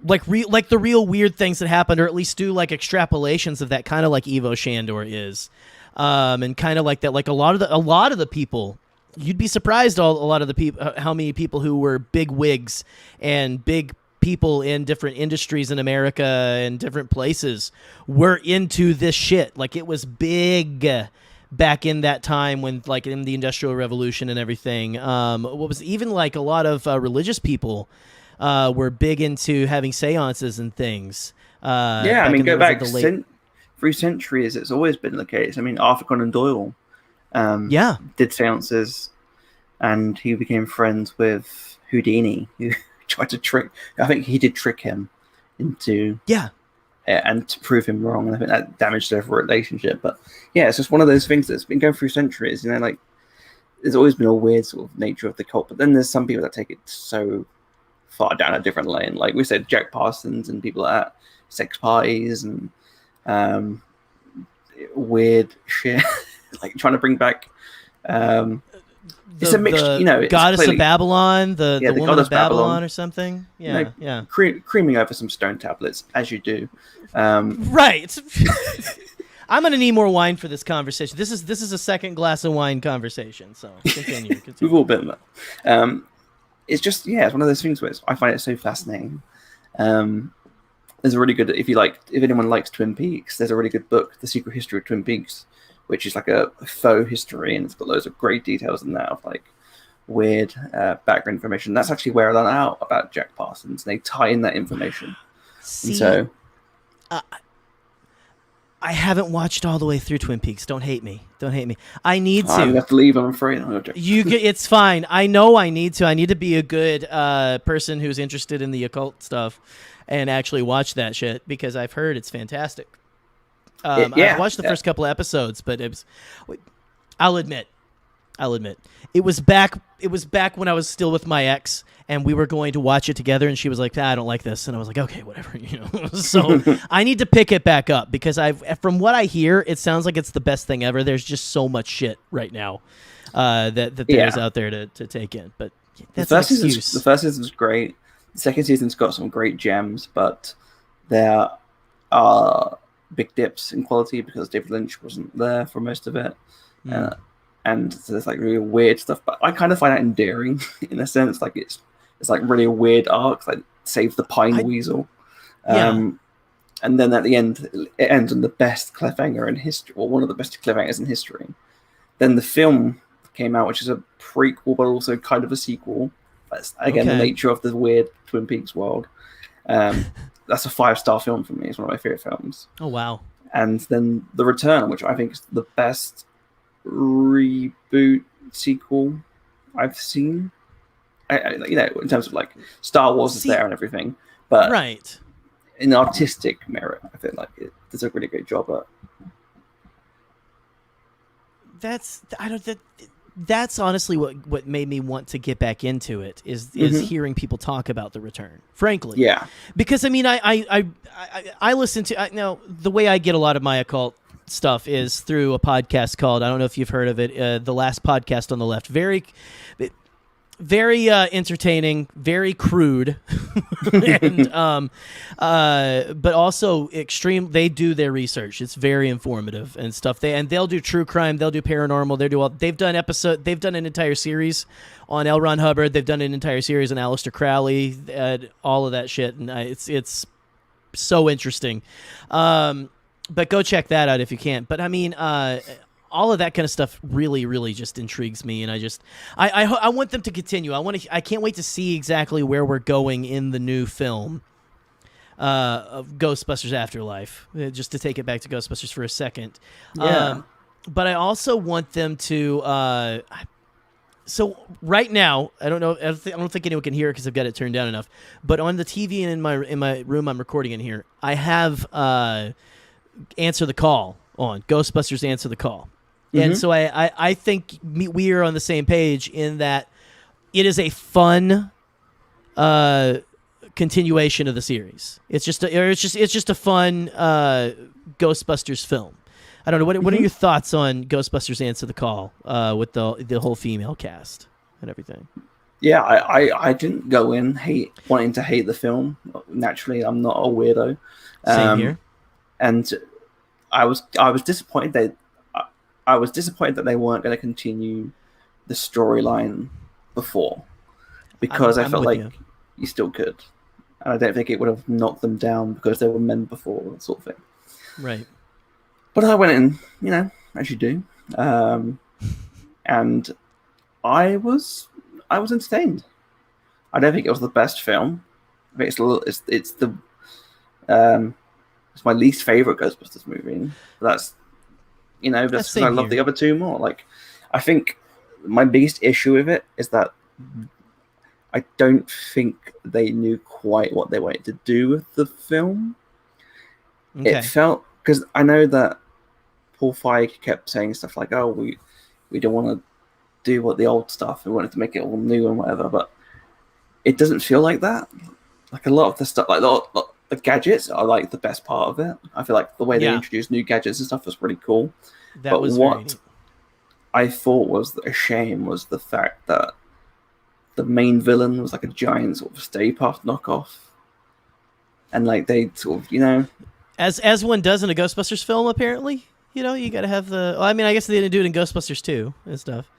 like the real weird things that happened, or at least do like extrapolations of that, kind of like Evo Shandor is, and kind of like that. Like a lot of the people, you'd be surprised a lot of the people, how many people who were big wigs and big people in different industries in America and different places were into this shit. Like it was big back in that time when, like, in the Industrial Revolution and everything. What was even like a lot of religious people were big into having seances and things. Yeah, I mean, go back through centuries, it's always been the case. I mean, Arthur Conan Doyle did seances, and he became friends with Houdini, who tried to trick. I think he did trick him into and to prove him wrong. And I think that damaged their relationship. But yeah, it's just one of those things that's been going through centuries. You know, like there's always been a weird sort of nature of the cult, but then there's some people that take it so far down a different lane. Like we said, Jack Parsons and people like that, sex parties and weird shit, like trying to bring back. It's a mixed, you know, goddess clearly, of Babylon, the woman of Babylon or something. Yeah, you know, creaming over some stone tablets, as you do. Right. I'm gonna need more wine for this conversation. This is a second glass of wine conversation. So continue. We've all been there. It's just, yeah, it's one of those things where I find it so fascinating. There's a really good, if anyone likes Twin Peaks, there's a really good book, The Secret History of Twin Peaks, which is like a faux history, and it's got loads of great details in that of like weird background information. That's actually where I learned out about Jack Parsons. They tie in that information. See, and so I haven't watched all the way through Twin Peaks. Don't hate me. I need to. I'm gonna have to leave. I'm afraid. It's fine. I know I need to. I need to be a good person who's interested in the occult stuff and actually watch that shit, because I've heard it's fantastic. I watched the first couple of episodes, but I'll admit, it was back when I was still with my ex, and we were going to watch it together, and she was like, I don't like this, and I was like, okay, whatever, you know. So I need to pick it back up, because from what I hear, it sounds like it's the best thing ever. There's just so much shit right now that there's out there to take in, but that's an excuse. The first season's great. The second season's got some great gems, but there are big dips in quality because David Lynch wasn't there for most of it. And so there's like really weird stuff, but I kind of find that endearing in a sense. Like it's like really weird arcs, like Save the Pine Weasel. And then at the end, it ends on the best cliffhanger in history, or one of the best cliffhangers in history. Then the film came out, which is a prequel, but also kind of a sequel. That's again the nature of the weird Twin Peaks world. That's a 5-star film for me. It's one of my favorite films. Oh, wow. And then The Return, which I think is the best reboot sequel I've seen. You know, in terms of like Star Wars is there and everything, but right, in artistic merit, I feel like it does a really great job at. That's honestly what made me want to get back into it is hearing people talk about The Return, frankly. Yeah. Because I mean, I listen to now the way I get a lot of my occult stuff is through a podcast called, I don't know if you've heard of it, The Last Podcast on the Left. Very entertaining, very crude, and but also extreme. They do their research. It's very informative and stuff. They'll do true crime. They'll do paranormal. They've done an entire series on L. Ron Hubbard. They've done an entire series on Aleister Crowley. All of that shit, and it's so interesting. But go check that out if you can. But I mean, all of that kind of stuff really, really just intrigues me, and I want them to continue. I can't wait to see exactly where we're going in the new film of Ghostbusters Afterlife. Just to take it back to Ghostbusters for a second. Yeah. But I also want them to. So right now, I don't know. I don't think anyone can hear it because I've got it turned down enough. But on the TV and in my room, I'm recording in here. I have Answer the Call on Ghostbusters Answer the Call. And so I think we are on the same page in that it is a fun continuation of the series. It's just a fun Ghostbusters film. I don't know. What are your thoughts on Ghostbusters Answer the Call with the whole female cast and everything? Yeah, I didn't go in wanting to hate the film. Naturally, I'm not a weirdo. Same here. And I was disappointed that they weren't going to continue the storyline before, because I felt like you still could, and I don't think it would have knocked them down because they were men before, that sort of thing. Right. But I went in, as you do, and I was entertained. I don't think it was the best film. I think it's my least favorite Ghostbusters movie. But that's because I love the other two more. Like, I think my biggest issue with it is that I don't think they knew quite what they wanted to do with the film. Okay. It felt, because I know that Paul Feig kept saying stuff like, "Oh, we don't want to do what the old stuff. We wanted to make it all new and whatever." But it doesn't feel like that. Like, a lot of the stuff, like the gadgets, are like the best part of it. I feel like the way they introduced new gadgets and stuff was pretty cool. But what I thought was a shame was the fact that the main villain was like a giant sort of Stay Puft knockoff, and like they sort of as one does in a Ghostbusters film, apparently. You got to have the. Well, I mean, I guess they didn't do it in Ghostbusters 2 and stuff.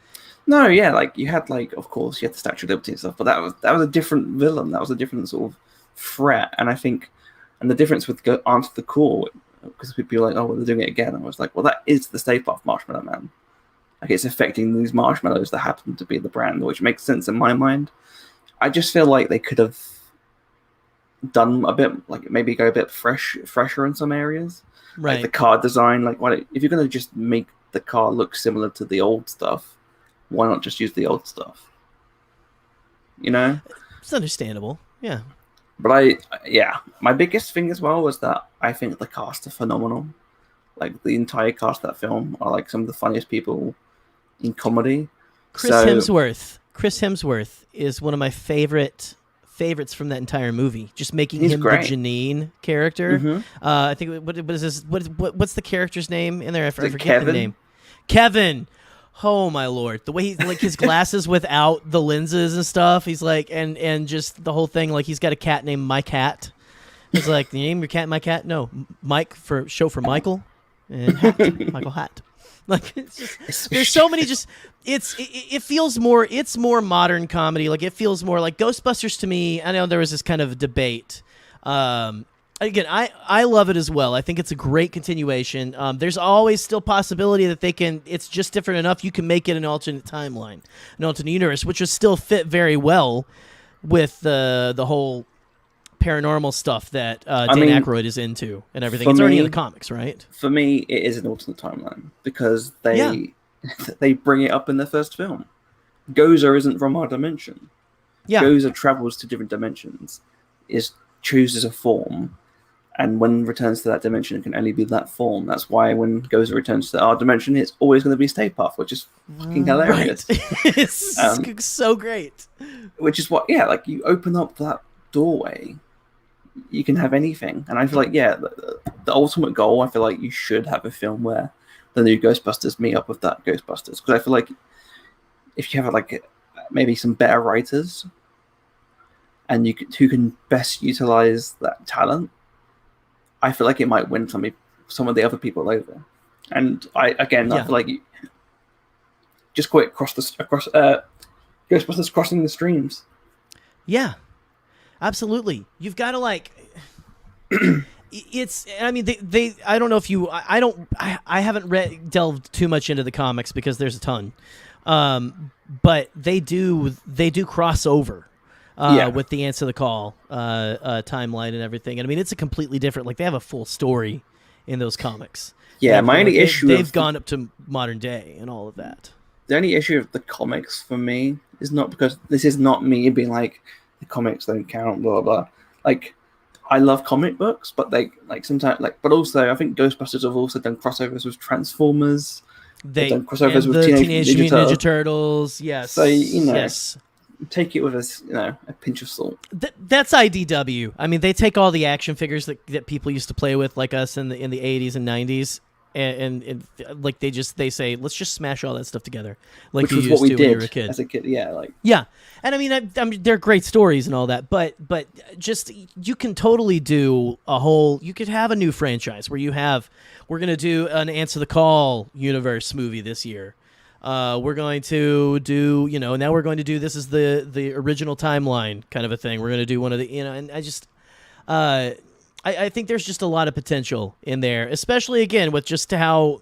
No, yeah, like you had of course you had the Statue of Liberty and stuff, but that was a different villain. That was a different sort of threat, and I think, and the difference with Answer the Call, because people are like, "Oh, well, they're doing it again," and I was like, "Well, that is the Stay Puft Marshmallow Man. Like, it's affecting these marshmallows that happen to be the brand, which makes sense in my mind." I just feel like they could have done a bit, like maybe go a bit fresher in some areas. Right. Like the car design, if you're going to just make the car look similar to the old stuff, why not just use the old stuff? It's understandable. Yeah. But my biggest thing as well was that I think the cast are phenomenal. Like, the entire cast of that film are like some of the funniest people in comedy. Chris Hemsworth is one of my favorites from that entire movie. Just making him great. The Janine character. Mm-hmm. I think what is this? What's the character's name in there? I forget Kevin? The name. Kevin. Oh my lord! The way he his glasses without the lenses and stuff. He's like, and just the whole thing. Like, he's got a cat named My Cat. He's like, the name your cat, My Cat? No, Mike for Michael, and Hat, Michael Hat. Like, it's just, there's so many. Just it feels more. It's more modern comedy. Like, it feels more like Ghostbusters to me. I know there was this kind of debate. Again, I love it as well. I think it's a great continuation. There's always still possibility that it's just different enough. You can make it an alternate timeline, an alternate universe, which would still fit very well with the whole paranormal stuff that Dan Aykroyd is into and everything. It's already in the comics, right? For me, it is an alternate timeline because they bring it up in the first film. Gozer isn't from our dimension. Yeah. Gozer travels to different dimensions, chooses a form, and when returns to that dimension, it can only be that form. That's why when Gozer returns to our dimension, it's always going to be Stay Puft, which is fucking hilarious. Right. It's so great. Which is what, you open up that doorway, you can have anything. And I feel like, the ultimate goal, I feel like you should have a film where the new Ghostbusters meet up with that Ghostbusters. Because I feel like if you have maybe some better writers and who can best utilize that talent, I feel like it might win some of the other people over. And I feel like you just quite across Ghostbusters crossing the streams. Yeah, absolutely. You've got to it's. I mean, they. I don't know if you. I haven't delved too much into the comics because there's a ton, but they do cross over. With the Answer the Call timeline and everything. And I mean, it's a completely different, they have a full story in those comics. Yeah, my only issue... They've gone up to modern day and all of that. The only issue of the comics for me is not because... This is not me being like, the comics don't count, blah, blah. I love comic books, but sometimes... but also, I think Ghostbusters have also done crossovers with Transformers They done crossovers and with the Teenage Mutant Ninja Ninja Turtles. Yes. So, you know, yes. take it with a pinch of salt. That's IDW. I mean, they take all the action figures that people used to play with, like us in the 80s and 90s, and like they say, let's just smash all that stuff together, like Which you was used what we to did when you were a kid. as a kid. Yeah, like Yeah, and I mean, they're great stories and all that, but just you can totally do a whole. You could have a new franchise where we're gonna do an Answer the Call universe movie this year. We're going to do, now we're going to do, this is the original timeline kind of a thing. We're going to do one of the, and I just, I think there's just a lot of potential in there, especially again with just how,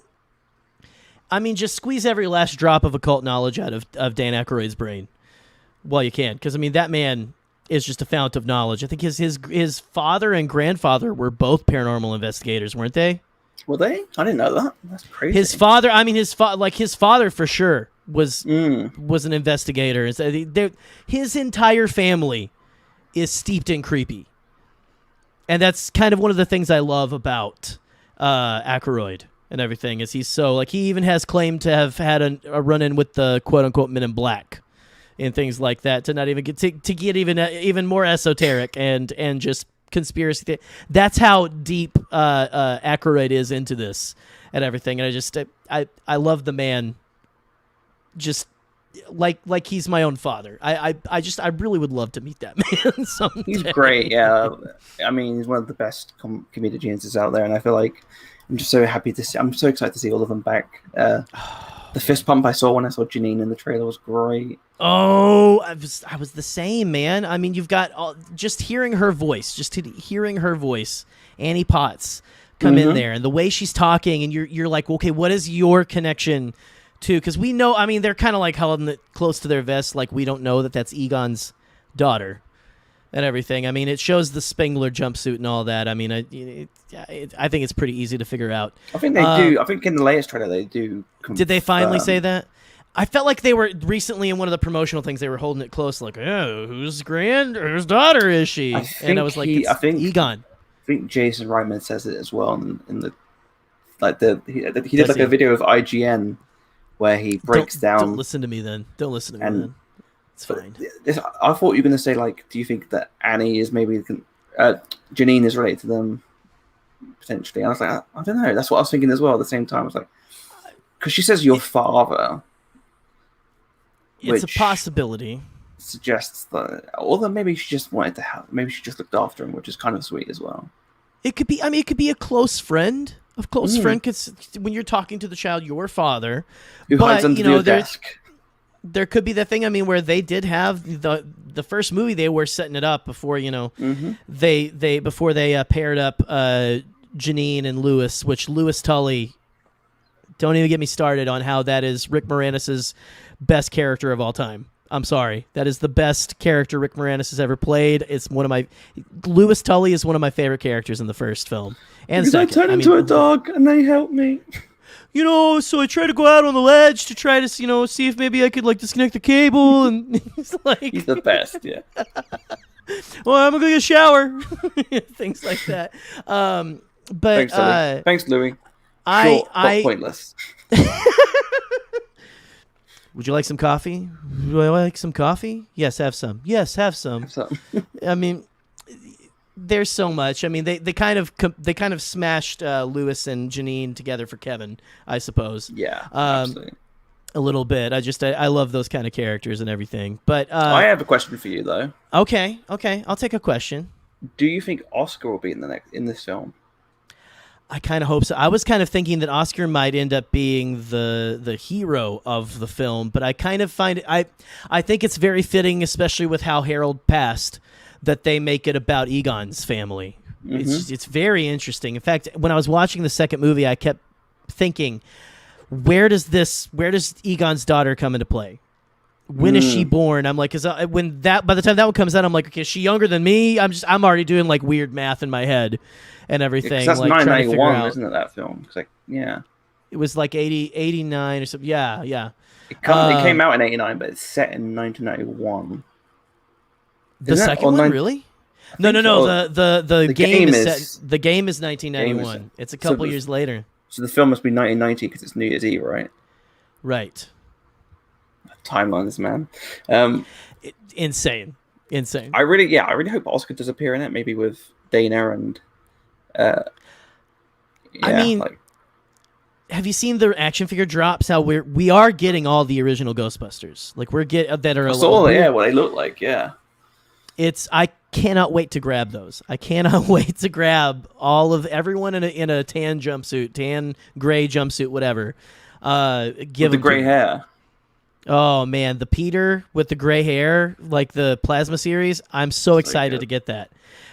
I mean, just squeeze every last drop of occult knowledge out of Dan Aykroyd's brain while you can. Because, I mean, that man is just a fount of knowledge. I think his father and grandfather were both paranormal investigators, weren't they? were they? I didn't know that. That's crazy. His father, I mean, his father for sure was an investigator. His entire family is steeped in creepy, and that's kind of one of the things I love about Aykroyd and everything. Is he's so like he even has claimed to have had a run-in with the quote unquote Men in Black and things like that. To not even get to get even more esoteric and just conspiracy. That's how deep Aykroyd is into this and everything. And I love the man. Just like he's my own father. I really would love to meet that man someday. He's great. Yeah, I mean, he's one of the best comedic geniuses out there, and I feel like I'm just so happy to see. I'm so excited to see all of them back. The fist pump I saw when I saw Janine in the trailer was great. Oh, I was the same, man. I mean, you've got just hearing her voice, Annie Potts come in there, and the way she's talking, and you're like, okay, what is your connection to? Because we know, I mean, they're kind of like holding it close to their vest, like we don't know that's Egon's daughter and everything. I mean, it shows the Spengler jumpsuit and all that. I mean, I think it's pretty easy to figure out. I think they do. I think in the latest trailer they do. Did they finally say that? I felt like they were recently in one of the promotional things. They were holding it close, like, "Oh, whose daughter is she?" And I was like, "It's Egon." I think Jason Reitman says it as well in the he did like a video of IGN where he breaks down. Don't listen to me then. Don't listen to me then. It's fine. I thought you were going to say, like, do you think that Annie is maybe Janine is related to them potentially? And I was like, I don't know. That's what I was thinking as well. At the same time, I was like, because she says your father. It's a possibility. Suggests that, although maybe she just wanted to have, maybe she just looked after him, which is kind of sweet as well. It could be. I mean, it could be a close friend. A close friend, because when you're talking to the child, your father, who hides under your desk. There could be the thing. I mean, where they did have the first movie, they were setting it up before they paired up Janine and Lewis, which Lewis Tully. Don't even get me started on how that is Rick Moranis's best character of all time. I'm sorry. That is the best character Rick Moranis has ever played. It's Lewis Tully is one of my favorite characters in the first film. And because I turned into a dog and they helped me. So I tried to go out on the ledge to try to, see if maybe I could disconnect the cable, and he's like, he's the best, yeah. Well, I'm gonna get a shower, things like that. But thanks, Louie. Short, but pointless. Would you like some coffee? Would I like some coffee? Yes, have some. Yes, have some. I mean, there's so much. I mean, they kind of smashed Lewis and Janine together for Kevin, I suppose. Yeah, absolutely. A little bit. I love those kind of characters and everything. But I have a question for you though. Okay, I'll take a question. Do you think Oscar will be in this film? I kind of hope so. I was kind of thinking that Oscar might end up being the hero of the film, but I kind of find it. I think it's very fitting, especially with how Harold passed, that they make it about Egon's family. It's very interesting. In fact, when I was watching the second movie, I kept thinking, where does Egon's daughter come into play? When is she born? I'm like, by the time that one comes out, I'm like, okay, is she younger than me? I'm already doing weird math in my head and everything. That's 991, isn't it, that film? It's it was 89 or something. Yeah. It came out in 89, but it's set in 1991. The second one, really? No. The game is set. The game is 1991. It's a couple years later. So the film must be 1990 because it's New Year's Eve, right? Right. Timelines, man. Um, Insane. I really hope Oscar does appear in it, maybe with Dana and uh, I yeah, mean, like have you seen the action figure drops? How we are getting all the original Ghostbusters. Like we're that are I saw that, yeah, what they look like, yeah. I cannot wait to grab those. I cannot wait to grab all of everyone in a tan jumpsuit, tan gray jumpsuit, whatever. Give With the them gray hair. Oh man, the Peter with the gray hair, like the plasma series. I'm so excited to get that.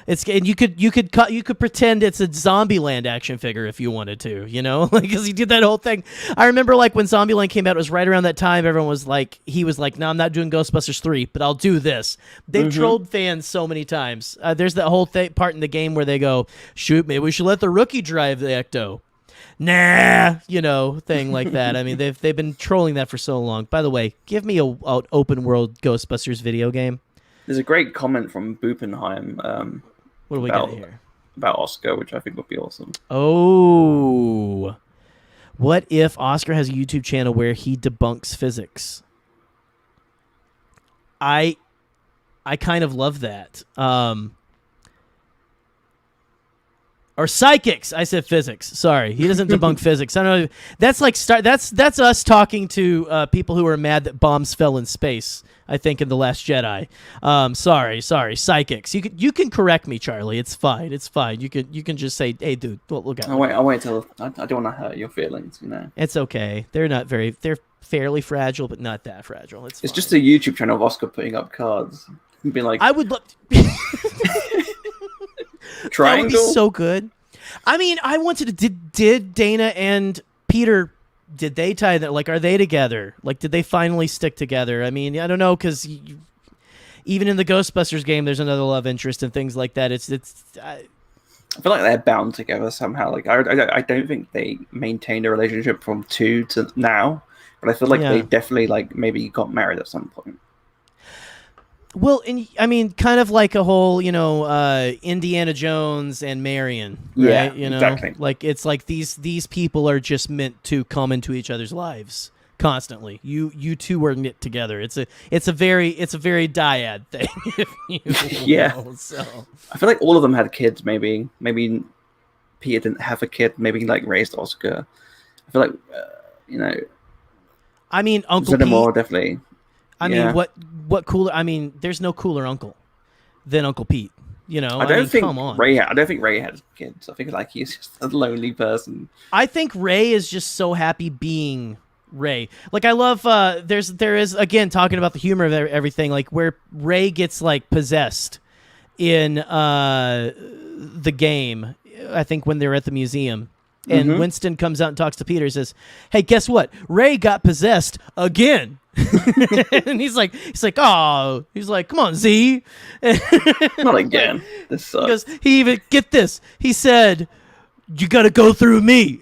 And you could pretend it's a Zombieland action figure if you wanted to, you know, like because he did that whole thing. I remember like when Zombieland came out, it was right around that time. Everyone was like, he was like, "No, I'm not doing Ghostbusters 3, but I'll do this." They've trolled fans so many times. There's that whole part in the game where they go, "Shoot, maybe we should let the rookie drive the Ecto." Nah, you know, thing like that. I mean, they've been trolling that for so long. By the way, give me a open world Ghostbusters video game. There's a great comment from Bupenheim. What do we got here? About Oscar, which I think would be awesome. Oh, what if Oscar has a YouTube channel where he debunks physics? I kind of love that. Or psychics. I said physics. Sorry, he doesn't debunk physics. I don't know. That's like that's us talking to people who are mad that bombs fell in space. I think in The Last Jedi. Sorry, psychics. You can correct me, Charlie. It's fine. It's fine. You can just say, "Hey, dude, look at." I'll wait till I don't want to hurt your feelings. You know. It's okay. They're not very. They're fairly fragile, but not that fragile. It's just a YouTube channel of Oscar putting up cards. You'd be like, I would love. Triangle? That would be so good. I mean, I wanted to. Did Dana and Peter? Did they tie that? Like, are they together? Like, did they finally stick together? I mean, I don't know, because even in the Ghostbusters game, there's another love interest and things like that. I feel like they're bound together somehow. Like, I don't think they maintained a relationship from 2 to now, but I feel like they definitely like maybe got married at some point. Well, and I mean, kind of like a whole, you know, Indiana Jones and Marion, right? Yeah, you know, exactly. Like it's like these people are just meant to come into each other's lives constantly. You two are knit together. It's a very dyad thing. If you will, so. I feel like all of them had kids. Maybe Peter didn't have a kid. Maybe he like raised Oscar. I feel like you know. I mean, Uncle Pete definitely. I mean, what cooler? I mean, there's no cooler uncle than Uncle Pete. You know, I don't think come on. I don't think Ray had kids. I think like he's just a lonely person. I think Ray is just so happy being Ray. Like I love. There is again talking about the humor of everything. Like where Ray gets like possessed in the game. I think when they're at the museum. And Winston comes out and talks to Peter and says, "Hey, guess what? Ray got possessed again." And he's like, "Oh," he's like, "Come on, Z." Not again. This sucks. Because he even get this. He said, "You got to go through me."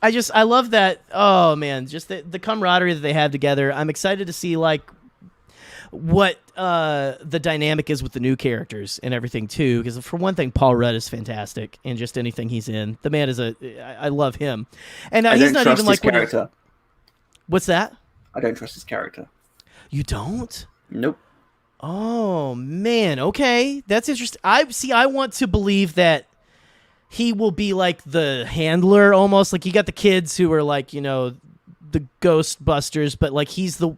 I love that. Oh man, just the camaraderie that they have together. I'm excited to see like what the dynamic is with the new characters and everything too, because for one thing, Paul Rudd is fantastic in just anything he's in. The man is I love him, and he's not even like character. What's that? I don't trust his character. You don't? Nope. Oh man, okay, that's interesting. I want to believe that he will be like the handler almost. Like you got the kids who are like, you know, the Ghostbusters, but like he's the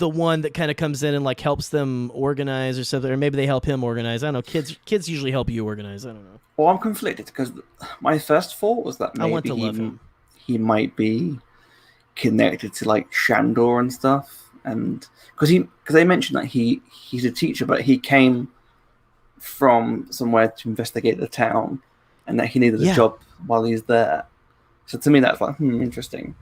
one that kind of comes in and like helps them organize or something, or maybe they help him organize. I don't know. Kids usually help you organize. I don't know. Well, I'm conflicted because my first thought was that maybe I want to love him. He might be connected to like Shandor and stuff, and because they mentioned that he's a teacher, but he came from somewhere to investigate the town, and that he needed a job while he's there. So to me, that's like interesting.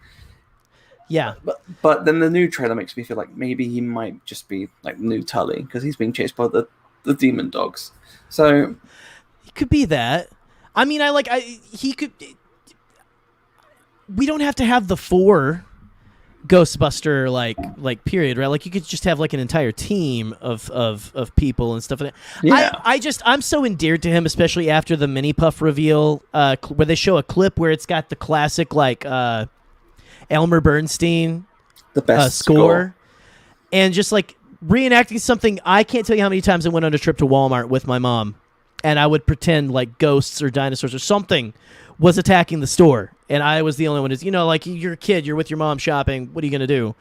Yeah, but then the new trailer makes me feel like maybe he might just be like new Tully because he's being chased by the demon dogs. So he could be that. I mean, he could. We don't have to have the 4 Ghostbuster like period, right? Like you could just have like an entire team of people and stuff like that. Yeah. I'm so endeared to him, especially after the Mini Puff reveal, where they show a clip where it's got the classic like Elmer Bernstein The best score, and just like reenacting something. I can't tell you how many times I went on a trip to Walmart with my mom, and I would pretend like ghosts or dinosaurs or something was attacking the store, and I was the only one. Like you're a kid, you're with your mom shopping. What are you gonna do?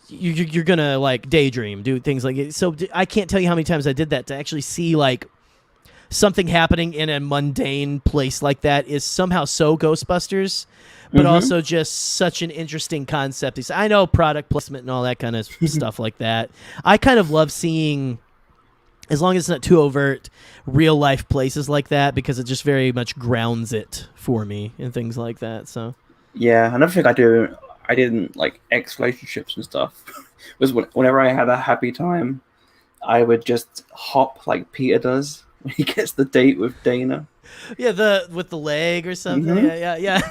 You're gonna like daydream, do things like it. So I can't tell you how many times I did that to actually see like something happening in a mundane place like that is somehow so Ghostbusters, but also just such an interesting concept. I know product placement and all that kind of stuff like that. I kind of love seeing, as long as it's not too overt, real life places like that, because it just very much grounds it for me and things like that. So yeah, another thing I did in like ex-relationships and stuff was whenever I had a happy time, I would just hop like Peter does when he gets the date with Dana. Yeah, with the leg or something. Yeah.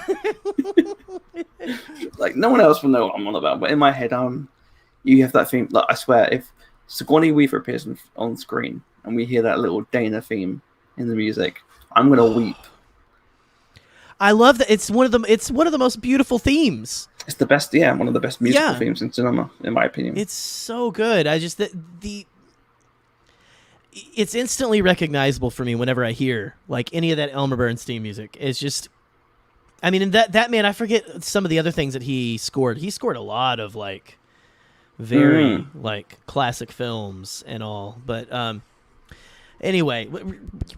Like no one else will know what I'm on about, but in my head, you have that theme. Like I swear, if Sigourney Weaver appears on screen and we hear that little Dana theme in the music, I'm gonna weep. I love that. It's one of the most beautiful themes. It's the best, one of the best musical themes in cinema, in my opinion. It's so good. I just it's instantly recognizable for me whenever I hear like any of that Elmer Bernstein music. It's just, I mean, and that man, I forget some of the other things that he scored. He scored a lot of like very like classic films and all. But anyway,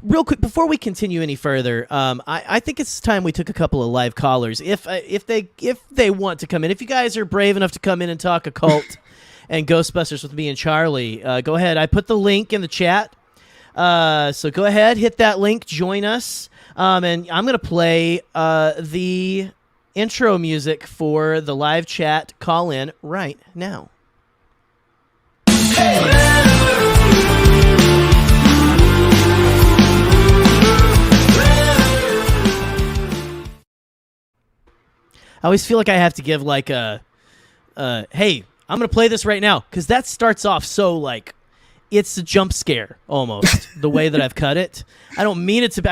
real quick before we continue any further, I think it's time we took a couple of live callers if they want to come in. If you guys are brave enough to come in and talk occult and Ghostbusters with me and Charlie, go ahead. I put the link in the chat, so go ahead, hit that link, join us, and I'm gonna play the intro music for the live chat call in right now. I always feel like I have to give like hey, I'm going to play this right now, because that starts off so like it's a jump scare almost the way that I've cut it. I didn't mean it to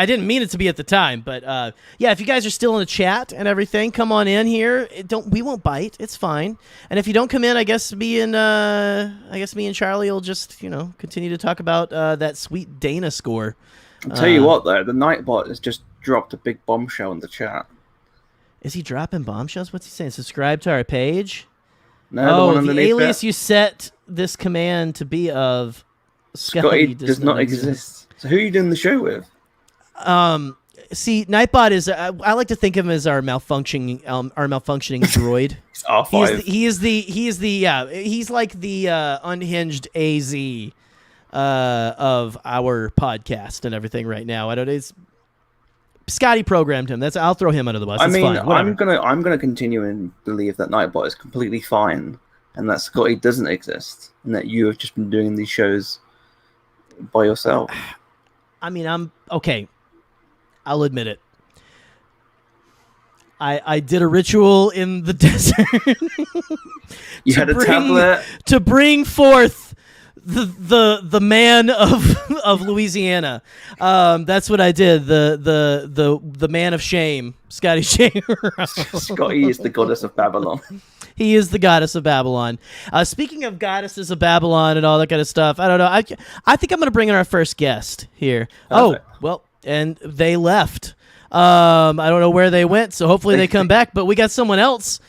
be at the time, but yeah, if you guys are still in the chat and everything, come on in here. We won't bite. It's fine. And if you don't come in, I guess me and Charlie will just, continue to talk about that sweet Dana score. I'll tell you what though, the Nightbot has just dropped a big bombshell in the chat. Is he dropping bombshells? What's he saying? Subscribe to our page? No, the alias you set this command to be of Scotty does not exist. So who are you doing the show with? See, Nightbot is. I like to think of him as our malfunctioning droid. He's R5. He's like the unhinged AZ of our podcast and everything right now. It's Scotty programmed him. I'll throw him under the bus. I it's mean, fine. I'm gonna continue and believe that Nightbot is completely fine, and that Scotty doesn't exist, and that you have just been doing these shows by yourself. I mean, I'm okay. I'll admit it. I did a ritual in the desert. You had a tablet to bring forth the man of Louisiana. That's what I did. The man of shame, Scotty Shame. Scotty is the goddess of Babylon. He is the goddess of Babylon. Speaking of goddesses of Babylon and all that kind of stuff, I don't know. I think I'm going to bring in our first guest here. Perfect. Oh, well, and they left. I don't know where they went, so hopefully they come back. But we got someone else.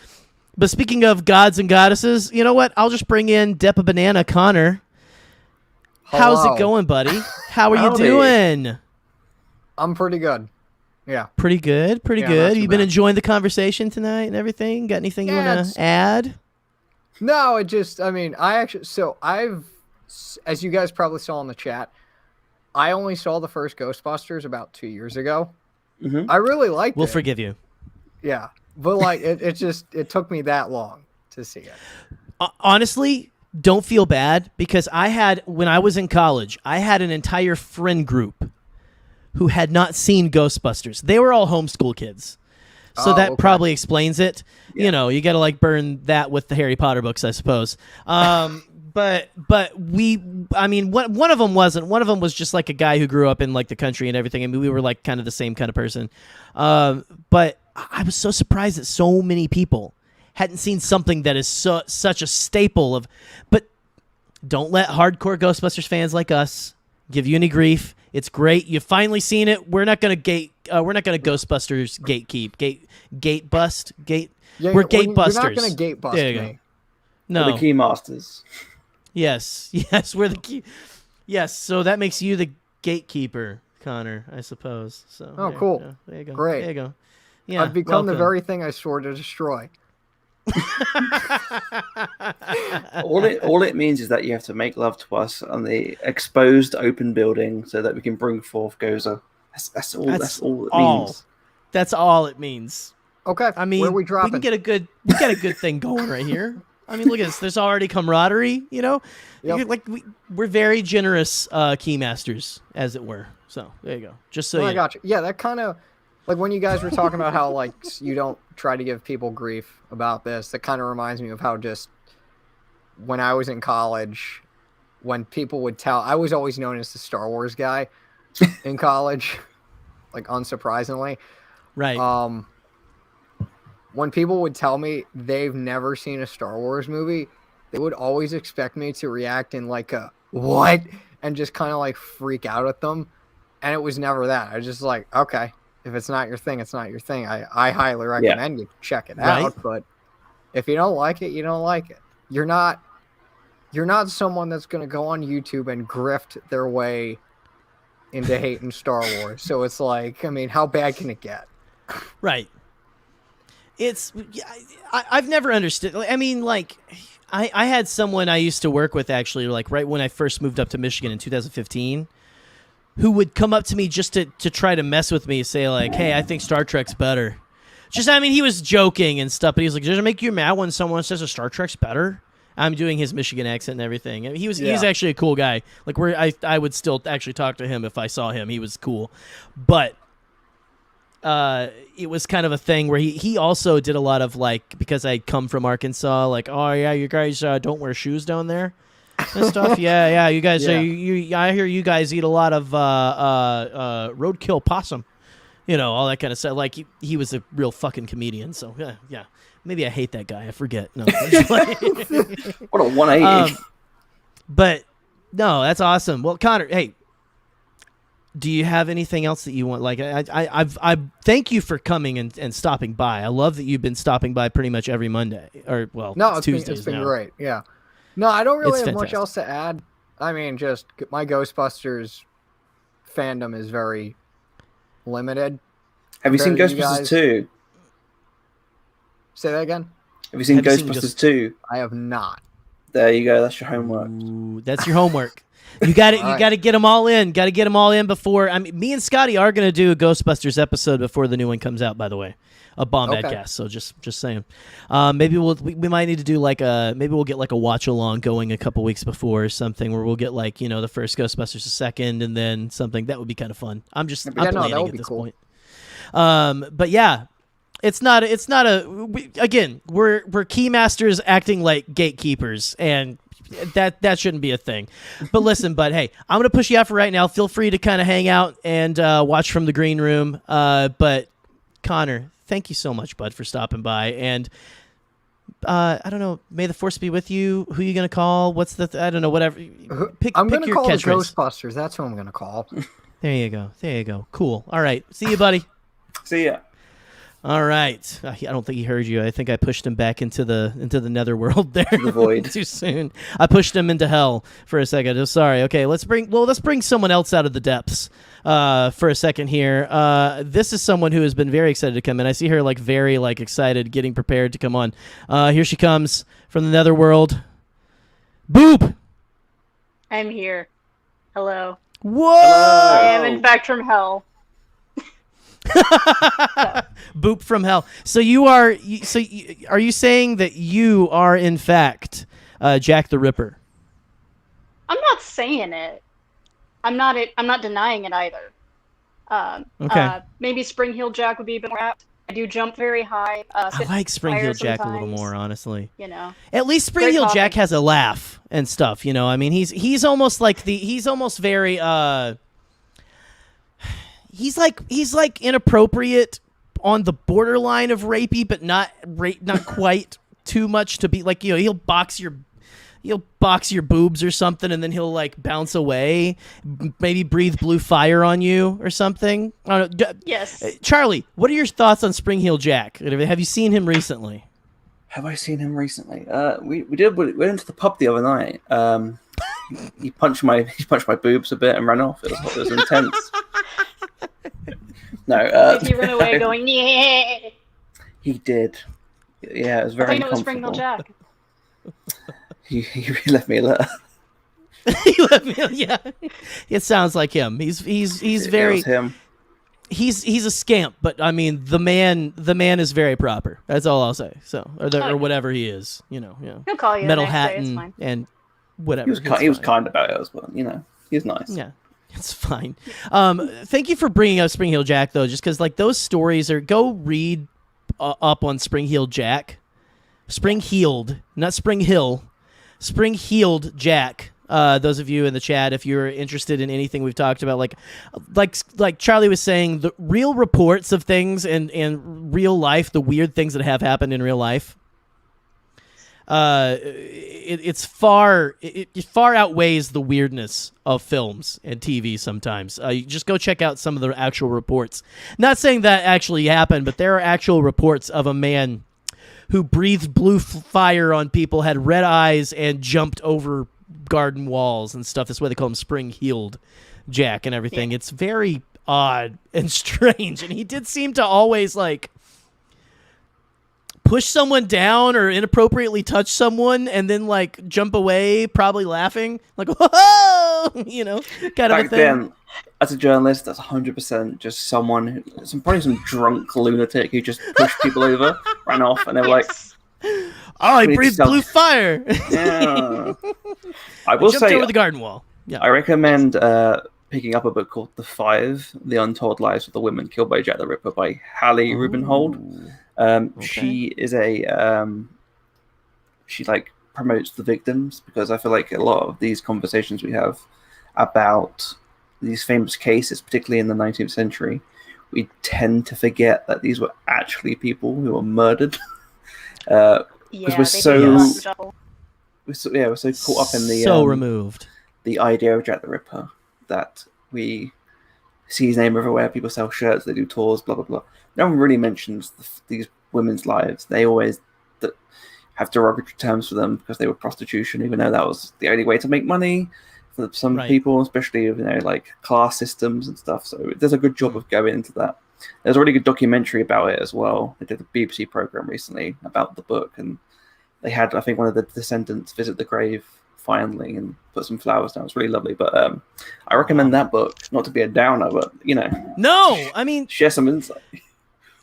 But speaking of gods and goddesses, you know what? I'll just bring in Depa Banana Connor. Hello. How's it going, buddy? How are you Howdy. doing? I'm pretty good. Yeah. Pretty good. Yeah, not Good. too You been bad. enjoying the conversation tonight and everything? Got anything you want it's- to add? No, I've, as you guys probably saw in the chat, I only saw the first Ghostbusters about 2 years ago. Mhm. I really liked We'll it. forgive you. Yeah. But like, it took me that long to see it. Honestly, don't feel bad, because when I was in college, I had an entire friend group who had not seen Ghostbusters. They were all homeschool kids. So Oh, that okay. probably explains it. Yeah. You know, you got to like burn that with the Harry Potter books, I suppose. But I mean, one of them wasn't. One of them was just like a guy who grew up in like the country and everything. I mean, we were like kind of the same kind of person. But I was so surprised that so many people hadn't seen something that is such a staple of. But don't let hardcore Ghostbusters fans like us give you any grief. It's great. You've finally seen it. We're not gonna Ghostbusters gate bust. Yeah, We're gate You're busters. not gonna gate bust There you go. me. No. We're the key masters. Yes, we're the key. Yes, so that makes you the gatekeeper, Connor, I suppose. So. Oh, cool. There you go. Great. There you go. Yeah, I've become the welcome. very thing I swore to destroy. All it means is that you have to make love to us on the exposed open building so that we can bring forth Gozer. That's all. That's all it means. That's all it means. Okay. I mean, where are we we dropping? can get a good thing going right here. I mean, look at this. There's already camaraderie. You know, Yep. like we're very generous keymasters, as it were. So there you go. Just so Oh, I you. got you. Yeah, that kind of like when you guys were talking about how like you don't try to give people grief about this. That kind of reminds me of how just when I was in college, when people would tell, I was always known as the Star Wars guy in college, like unsurprisingly. Right. When people would tell me they've never seen a Star Wars movie, they would always expect me to react in like a what and just kind of like freak out at them. And it was never that. I was just like, okay, if it's not your thing, it's not your thing. I highly recommend you check it out. Right. But if you don't like it, you don't like it. You're not someone that's going to go on YouTube and grift their way into hating Star Wars. So it's like, I mean, how bad can it get? Right. It's I've never understood. I mean, like I had someone I used to work with actually, like right when I first moved up to Michigan in 2015, who would come up to me just to try to mess with me, say like, "Hey, I think Star Trek's better." Just, I mean, he was joking and stuff, but he was like, "Does it make you mad when someone says a Star Trek's better?" I'm doing his Michigan accent and everything. I mean, he was actually a cool guy. Like I would still actually talk to him if I saw him. He was cool, but. It was kind of a thing where he also did a lot of like, because I come from Arkansas, like, oh yeah, you guys don't wear shoes down there and stuff. Yeah, you guys. Yeah. I hear you guys eat a lot of roadkill possum, you know, all that kind of stuff. Like he was a real fucking comedian. So yeah. Maybe I hate that guy. I forget. No, What a 180. but no, that's awesome. Well, Connor, hey. Do you have anything else that you want? Like, I thank you for coming and stopping by. I love that you've been stopping by pretty much every Monday, or well, No, it's it's Tuesdays been now. great. Yeah. No, I don't really It's have much fantastic. else to add. I mean, just my Ghostbusters fandom is very limited. Have you seen compared to you Ghostbusters guys. 2? Say that again. Have you seen Have you seen Ghostbusters 2? I have not. There you go. That's your homework. Ooh, that's your homework. You got it. You All right. got to get them all in. Got to get them all in before. I mean, me and Scotty are going to do a Ghostbusters episode before the new one comes out. By the way, a Bombad Okay. cast. So just saying. Maybe we might need to do like maybe we'll get like a watch along going a couple weeks before or something where we'll get like, you know, the first Ghostbusters, the second, and then something that would be kind of fun. I'm Yeah, no, planning that would at be this cool. point. But yeah. It's not again, we're keymasters acting like gatekeepers, and that shouldn't be a thing. But listen, bud, hey, I'm going to push you out for right now. Feel free to kind of hang out and watch from the green room. But Connor, thank you so much, bud, for stopping by. And I don't know, may the force be with you. Who are you going to call? What's I don't know, whatever. Pick I'm going to your call the catchphrase. Ghostbusters. That's who I'm going to call. There you go. Cool. All right. See you, buddy. See ya. All right. I don't think he heard you. I think I pushed him back into the netherworld there. The void. Too soon. I pushed him into hell for a second. Oh, sorry. Okay, let's bring someone else out of the depths for a second here. This is someone who has been very excited to come in. I see her like very like excited, getting prepared to come on. Here she comes from the netherworld. Boop. I'm here. Hello. Whoa. I am in fact from hell. Boop from hell. So are you saying that you are in fact Jack the Ripper? I'm not saying it. I'm not denying it either. Okay. Maybe Spring Heel Jack would be a bit more apt. do jump very high. I like Spring fire Heel Jack a little sometimes, more, honestly. You know, At least Spring Great Heel comic. Jack has a laugh and stuff, you know. I mean, he's almost like he's almost very he's like inappropriate on the borderline of rapey, but not quite too much to be like, you know, he'll box your boobs or something, and then he'll like bounce away, maybe breathe blue fire on you or something. I don't know. yes. Charlie, what are your thoughts on Spring Heel Jack? Have you seen him recently? Have I seen him recently? We went into the pub the other night. He punched my boobs a bit and ran off. It was intense. No. Did he run away going, yeah? He did. Yeah, it was very I think it was Spring Heel uncomfortable. Jack. He really left me alert. Yeah, it sounds like him. He's very It was him. he's a scamp, but I mean the man is very proper. That's all I'll say. So or whatever he is, you know. He'll call you Metal the next hat day, it's fine. and whatever. He was kind about it as well. You know, he was nice. Yeah. It's fine. Thank you for bringing up Spring Heel Jack, though, just because like those stories are. Go read up on Spring Heel Jack, Spring Heeled, not Spring Hill, Spring Heeled Jack. Those of you in the chat, if you're interested in anything we've talked about, like Charlie was saying, the real reports of things and real life, the weird things that have happened in real life. It far outweighs the weirdness of films and TV sometimes. You just go check out some of the actual reports. Not saying that actually happened, but there are actual reports of a man who breathed blue fire on people, had red eyes, and jumped over garden walls and stuff. That's why they call him Spring Heeled Jack and everything. Yeah. It's very odd and strange, and he did seem to always like push someone down or inappropriately touch someone and then like jump away, probably laughing like whoa, you know, kind of a thing. Then, as a journalist, that's 100% just someone, probably some drunk lunatic who just pushed people over, ran off, and they were like, "Oh, he breathed blue fire." Yeah, I will jumped say over the garden wall. Yeah, I recommend picking up a book called "The Five: The Untold Lives of the Women Killed by Jack the Ripper" by Hallie Rubenhold. Okay. She is she like promotes the victims, because I feel like a lot of these conversations we have about these famous cases, particularly in the 19th century, we tend to forget that these were actually people who were murdered. Because we're so caught up in the removed the idea of Jack the Ripper that we see his name everywhere. People sell shirts, they do tours, blah blah blah. No one really mentions these women's lives. They always have derogatory terms for them because they were prostitution, even though that was the only way to make money for some people, especially, you know, like class systems and stuff. So it does a good job of going into that. There's a really good documentary about it as well. They did a BBC program recently about the book, and they had, I think, one of the descendants visit the grave finally and put some flowers down. It's really lovely. But I recommend that book, not to be a downer, but, you know. No, I mean, share some insight.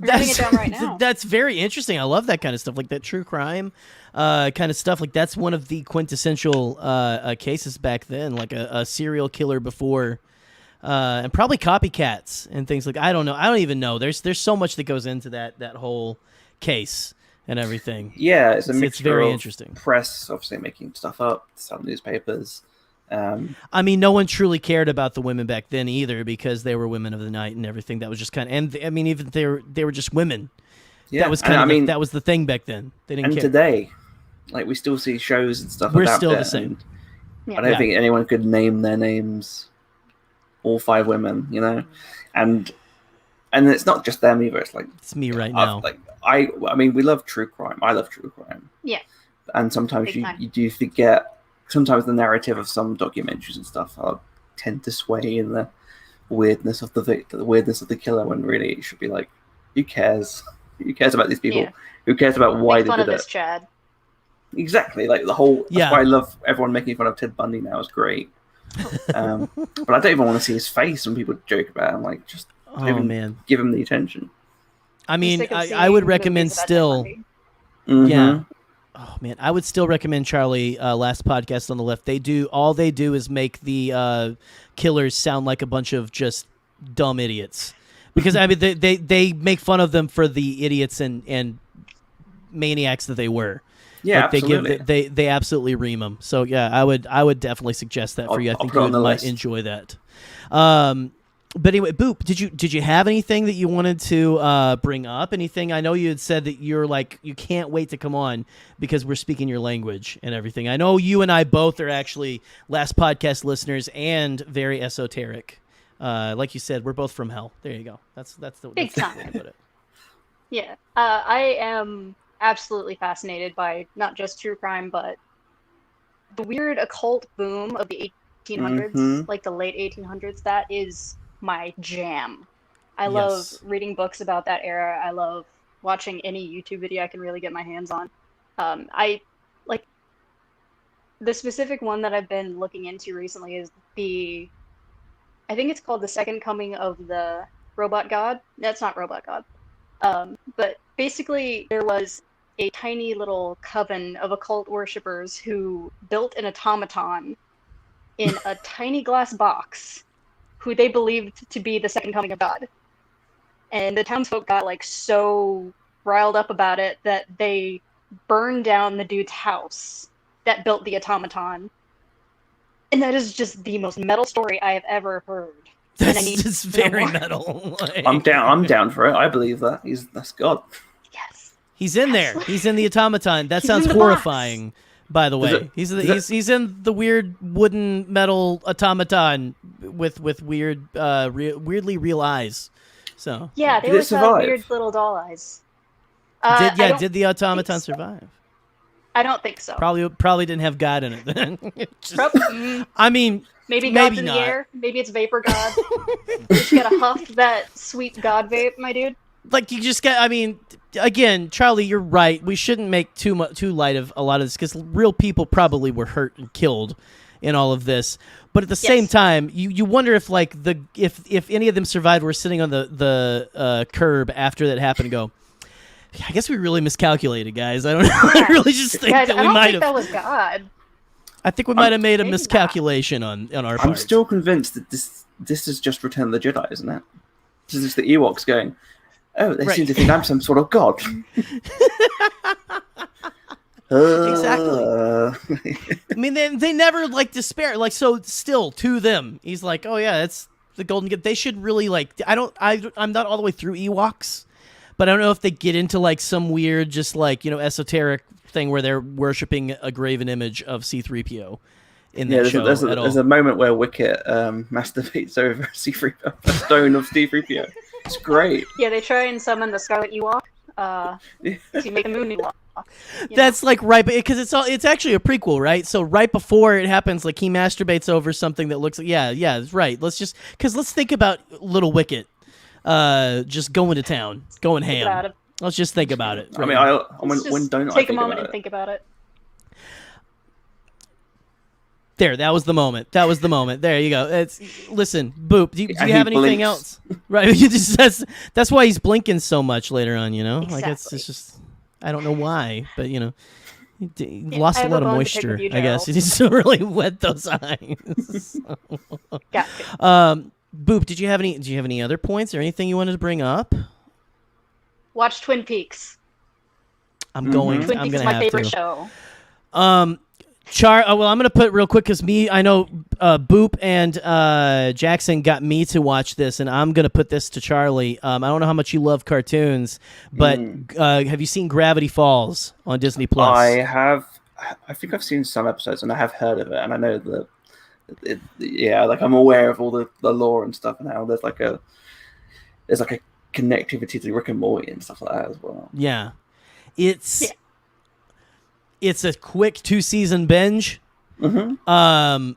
Writing it down right now. That's very interesting. I love that kind of stuff, like that true crime kind of stuff. Like that's one of the quintessential cases back then, like a serial killer before, and probably copycats and things like. I don't know. I don't even know. There's so much that goes into that whole case and everything. Yeah, it's a mixture. It's very of interesting. Press, obviously, making stuff up, some newspapers. I mean, no one truly cared about the women back then either, because they were women of the night and everything. That was just kind of, and I mean, even they were just women. Yeah, that was kind of that was the thing back then. They didn't care. And today, like, we still see shows and stuff. We're about still it, the same. I don't think anyone could name their names. All 5 women, you know, and it's not just them either. It's like it's me right now. Like I mean, we love true crime. I love true crime. Yeah, and sometimes you do forget. Sometimes the narrative of some documentaries and stuff tend to sway in the weirdness of the weirdness of the killer, when really it should be like, who cares? Who cares about these people? Yeah. Who cares about why they did it? Chad. Exactly, like the whole. That's why I love everyone making fun of Ted Bundy now. Is great, but I don't even want to see his face when people joke about him. Like, just give him the attention. I mean, I would recommend still. Mm-hmm. Yeah. Oh man, I would still recommend Charlie. Last podcast on the left. All they do is make the killers sound like a bunch of just dumb idiots. because I mean they make fun of them for the idiots and maniacs that they were. Yeah, like absolutely. They absolutely ream them. So yeah, I would definitely suggest that for you. I think you might enjoy that. But anyway, Boop, did you have anything that you wanted to bring up? Anything? I know you had said that you're like you can't wait to come on because we're speaking your language and everything. I know you and I both are actually last podcast listeners and very esoteric. Like you said, we're both from hell. There you go. That's the Big way time. to put it. Yeah, I am absolutely fascinated by not just true crime, but the weird occult boom of the 1800s, like the late 1800s. That is my jam. I love reading books about that era. I love watching any YouTube video I can really get my hands on. I like the specific one that I've been looking into recently is I think it's called The Second Coming of the Robot God. That's not Robot God. But basically there was a tiny little coven of occult worshippers who built an automaton in a tiny glass box who they believed to be the second coming of God. And the townsfolk got like so riled up about it that they burned down the dude's house that built the automaton. And that is just the most metal story I have ever heard. That's very metal. Like, I'm down for it. I believe that. That's God. Yes. He's in there. He's in the automaton. That sounds horrifying. By the way, he's in the weird wooden metal automaton with weird, weirdly real eyes. So yeah, they always have weird little doll eyes. Did the automaton survive? I don't think so. Probably didn't have God in it then. I mean, maybe God's in the air. Maybe it's Vapor God. You just gotta huff that sweet God vape, my dude. Like you just got. I mean, again, Charlie, you're right. We shouldn't make too light of a lot of this because real people probably were hurt and killed in all of this. But at the same time, you wonder if like if any of them survived, were sitting on the curb after that happened, and go, I guess we really miscalculated, guys. I don't know. I really just think that we might have. That was God. I think we might have made a miscalculation on our part. I'm still convinced that this is just Return of the Jedi, isn't it? This is the Ewoks going, oh, they seem to think I'm some sort of god. Exactly. I mean, they never like despair. Like, so still to them, he's like, oh yeah, it's the Golden Gate. They should really like. I'm not all the way through Ewoks, but I don't know if they get into like some weird, just like esoteric thing where they're worshiping a graven image of C-3PO. In that show, there's a moment where Wicket masturbates over a stone of C-3PO. It's great. Yeah, they try and summon the Scarlet Ewok to make a moon Ewok. That's like right, because it's actually a prequel, right? So right before it happens, like he masturbates over something that looks like it's right. Let's think about Little Wicket, just going to town, going ham. Let's just think about it. Right? I mean, when don't take a moment and think about it. There, that was the moment. There you go. Listen, Boop. Do you have anything else? Right, that's why he's blinking so much later on. Exactly. Like it's just I don't know why, but he lost a lot of moisture. I guess he needs to really wet those eyes. Boop, do you have any other points or anything you wanted to bring up? Watch Twin Peaks. I'm going. Twin I'm Peaks going is to my have favorite to. show. Well, I'm going to put real quick because I know Boop and Jackson got me to watch this, and I'm going to put this to Charlie. I don't know how much you love cartoons, but have you seen Gravity Falls on Disney Plus? I have. I think I've seen some episodes, and I have heard of it, and I know that. Like I'm aware of all the lore and stuff, and how there's like a connectivity to Rick and Morty and stuff like that as well. Yeah, it's a quick 2-season binge. Mm-hmm.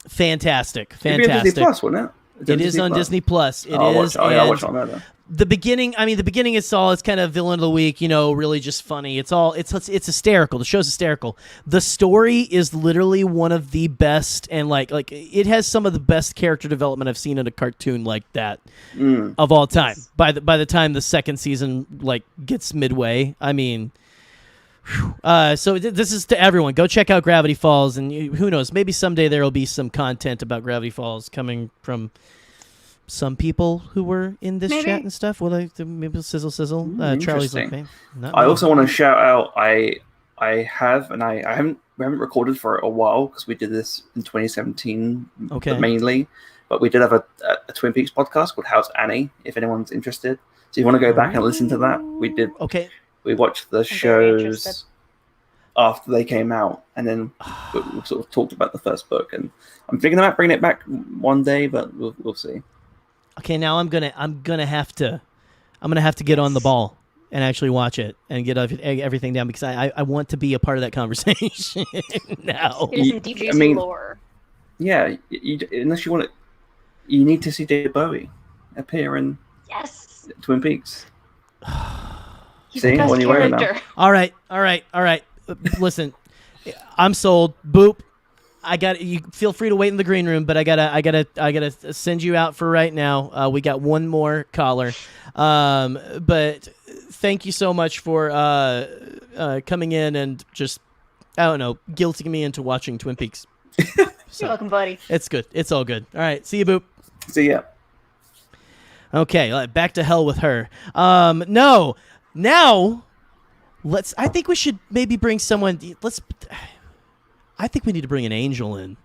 Fantastic. It'd be on Disney Plus, wouldn't it? It is on Disney Plus. I'll watch it on there. The beginning is it's kind of villain of the week, really just funny. It's hysterical. The show's hysterical. The story is literally one of the best, and like it has some of the best character development I've seen in a cartoon like that of all time. By the time the second season gets midway, I mean. So this is to everyone. Go check out Gravity Falls, and who knows? Maybe someday there will be some content about Gravity Falls coming from some people who were in this Maybe. chat and stuff. Well, maybe sizzle. Charlie's like, Interesting. not I me. also want to shout out. I have, and I haven't recorded for a while because we did this in 2017, Okay. mainly. But we did have a Twin Peaks podcast called How's Annie? If anyone's interested, so you want to go back and listen to that. We did. Okay. We watched the very interested. shows after they came out, and then we sort of talked about the first book. And I'm thinking about bringing it back one day, but we'll see. Okay, now I'm gonna have to get on the ball and actually watch it and get everything down because I want to be a part of that conversation now. It is indeed juicy lore. Yeah, unless you want it, you need to see David Bowie appear in Yes. Twin Peaks. He's See, the best when you wear it now. character. All right. Listen, I'm sold. Boop. I got you. Feel free to wait in the green room, but I gotta send you out for right now. We got one more caller, but thank you so much for coming in and just guilting me into watching Twin Peaks. You're welcome, buddy. It's good. It's all good. All right. See you, Boop. See ya. Okay, back to hell with her. No. Now, I think we should maybe bring someone. I think we need to bring an angel in.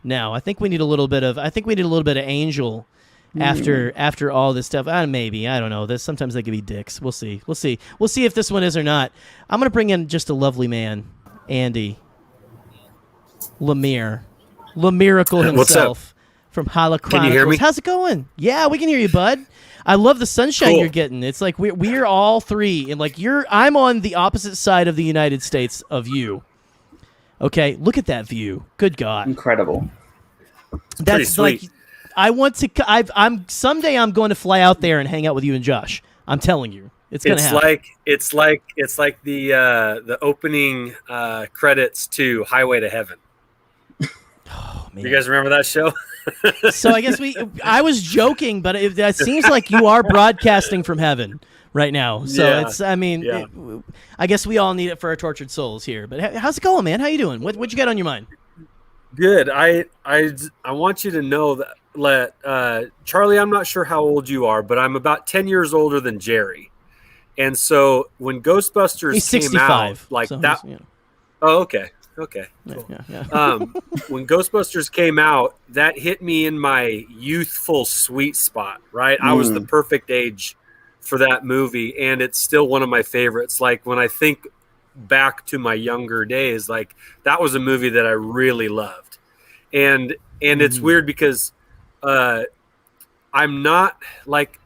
Now, I think we need a little bit of angel after all this stuff. Maybe, I don't know. Sometimes they could be dicks. We'll see if this one is or not. I'm gonna bring in just a lovely man, Andy Lemire Miracle himself from Hollow Chronicles. Can you hear me? How's it going? Yeah, we can hear you, bud. I love the sunshine you're getting. It's like we're all three, and like I'm on the opposite side of the United States of you. Okay, look at that view. Good God, Incredible. that's sweet. like I want to. Someday I'm going to fly out there and hang out with you and Josh. I'm telling you, it's gonna happen. It's like the opening credits to Highway to Heaven. Oh, man. You guys remember that show? So I guess I was joking, but it seems like you are broadcasting from heaven right now. So Yeah. I guess we all need it for our tortured souls here. But how's it going, man? How you doing? What you got on your mind? Good. I want you to know that Charlie, I'm not sure how old you are, but I'm about 10 years older than Jerry. And so when Ghostbusters He's came 65, out, like so that. he's, Oh, okay. Okay. Cool. Yeah. When Ghostbusters came out, that hit me in my youthful sweet spot, right? I was the perfect age for that movie, and it's still one of my favorites. Like when I think back to my younger days, like that was a movie that I really loved. And it's weird because I'm not like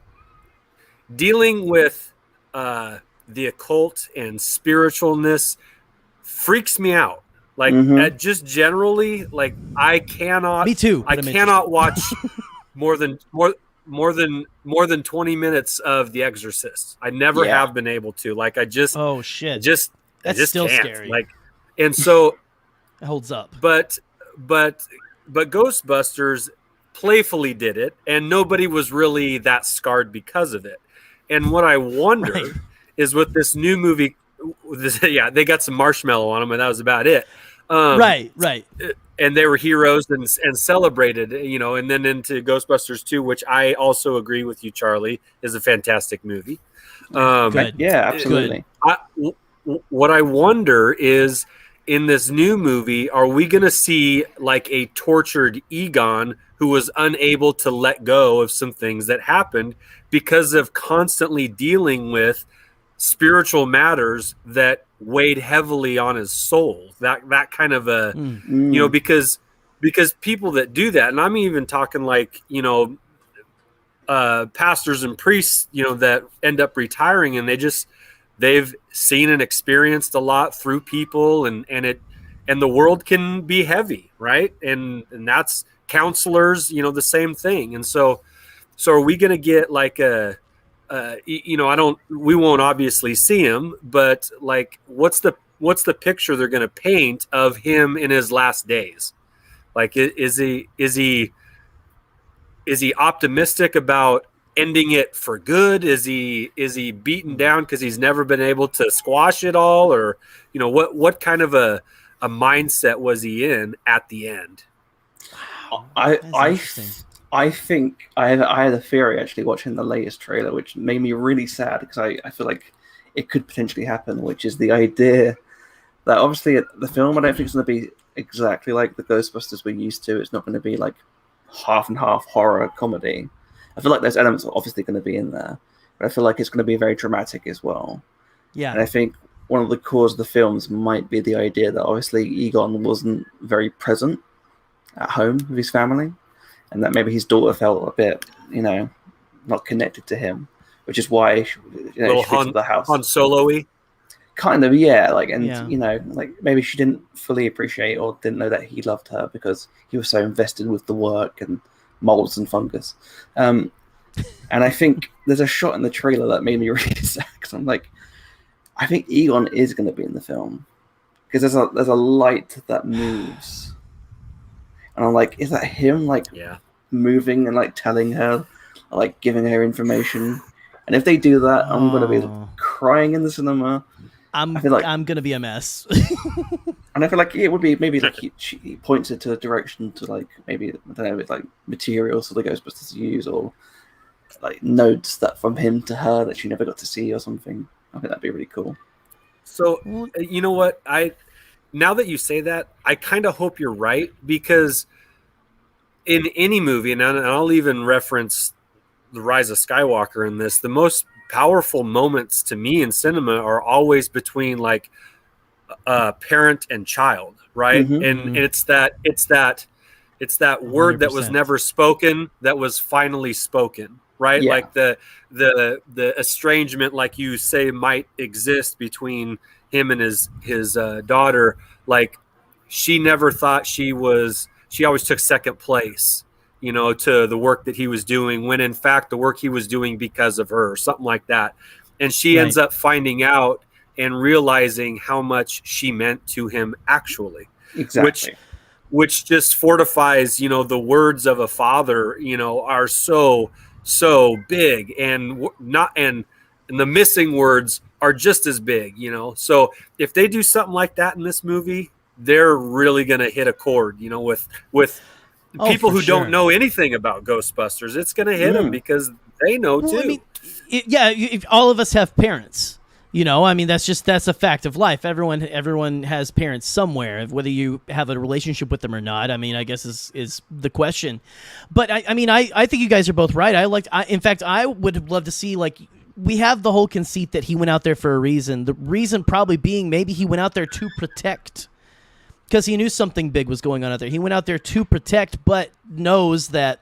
dealing with the occult and spiritualness freaks me out. Like just generally, like I cannot. Me too. I cannot watch more than 20 minutes of The Exorcist. I never have been able to. Like I just. Oh shit. That's still can't. scary. Like, and so it holds up. But Ghostbusters playfully did it, and nobody was really that scarred because of it. And what I wonder is with this new movie. They got some marshmallow on them, and that was about it. Right. And they were heroes and celebrated, and then into Ghostbusters 2, which I also agree with you, Charlie, is a fantastic movie. Good. Yeah, absolutely. What I wonder is, in this new movie, are we going to see like a tortured Egon who was unable to let go of some things that happened because of constantly dealing with spiritual matters that weighed heavily on his soul, that kind of a because people that do that, and I'm even talking like pastors and priests that end up retiring, and they've seen and experienced a lot through people, and the world can be heavy, right? And that's counselors, the same thing. And so are we going to get like we won't obviously see him, but like, what's the picture they're going to paint of him in his last days? Like, is he optimistic about ending it for good? Is he beaten down because he's never been able to squash it all? Or, what kind of a mindset was he in at the end? I I think I had a theory actually watching the latest trailer, which made me really sad because I feel like it could potentially happen, which is the idea that obviously the film I don't think it's going to be exactly like the Ghostbusters we're used to. It's not going to be like half and half horror comedy. I feel like those elements are obviously going to be in there, but I feel like it's going to be very dramatic as well. Yeah. And I think one of the cores of the films might be the idea that obviously Egon wasn't very present at home with his family, and that maybe his daughter felt a bit, not connected to him, which is why she fits with the house. Han Solo-y. Kind of, yeah. Like, and Yeah. like maybe she didn't fully appreciate or didn't know that he loved her because he was so invested with the work and molds and fungus. And I think there's a shot in the trailer that made me really sad because I'm like, I think Egon is going to be in the film because there's a light that moves, and I'm like, is that him? Like, moving and like telling her, like giving her information. And if they do that, I'm going to be crying in the cinema. I feel like I'm going to be a mess. And I feel like it would be maybe like he points it to a direction to like maybe, I don't know, with like materials for the Ghostbusters to use, or like notes that from him to her that she never got to see or something. I think that'd be really cool. So, you know what? Now that you say that, I kind of hope you're right, because in any movie, and I'll even reference The Rise of Skywalker in this, the most powerful moments to me in cinema are always between like parent and child, right? Mm-hmm. And it's that word 100%. That was never spoken that was finally spoken, right? Yeah. Like the estrangement, like you say, might exist between him and his daughter. Like, she never thought she always took second place, to the work that he was doing, when in fact the work he was doing because of her, or something like that. And she ends up finding out and realizing how much she meant to him actually. Exactly. Which just fortifies, the words of a father, are so big, and the missing words are just as big, So if they do something like that in this movie, they're really going to hit a chord, with people who don't know anything about Ghostbusters. It's going to hit them because they know too. I mean, if all of us have parents. I mean, that's a fact of life. Everyone has parents somewhere, whether you have a relationship with them or not. I mean, I guess is the question. But I mean, I think you guys are both right. In fact, I would love to see, like, we have the whole conceit that he went out there for a reason. The reason probably being maybe he went out there to protect, because he knew something big was going on out there. He went out there to protect, but knows that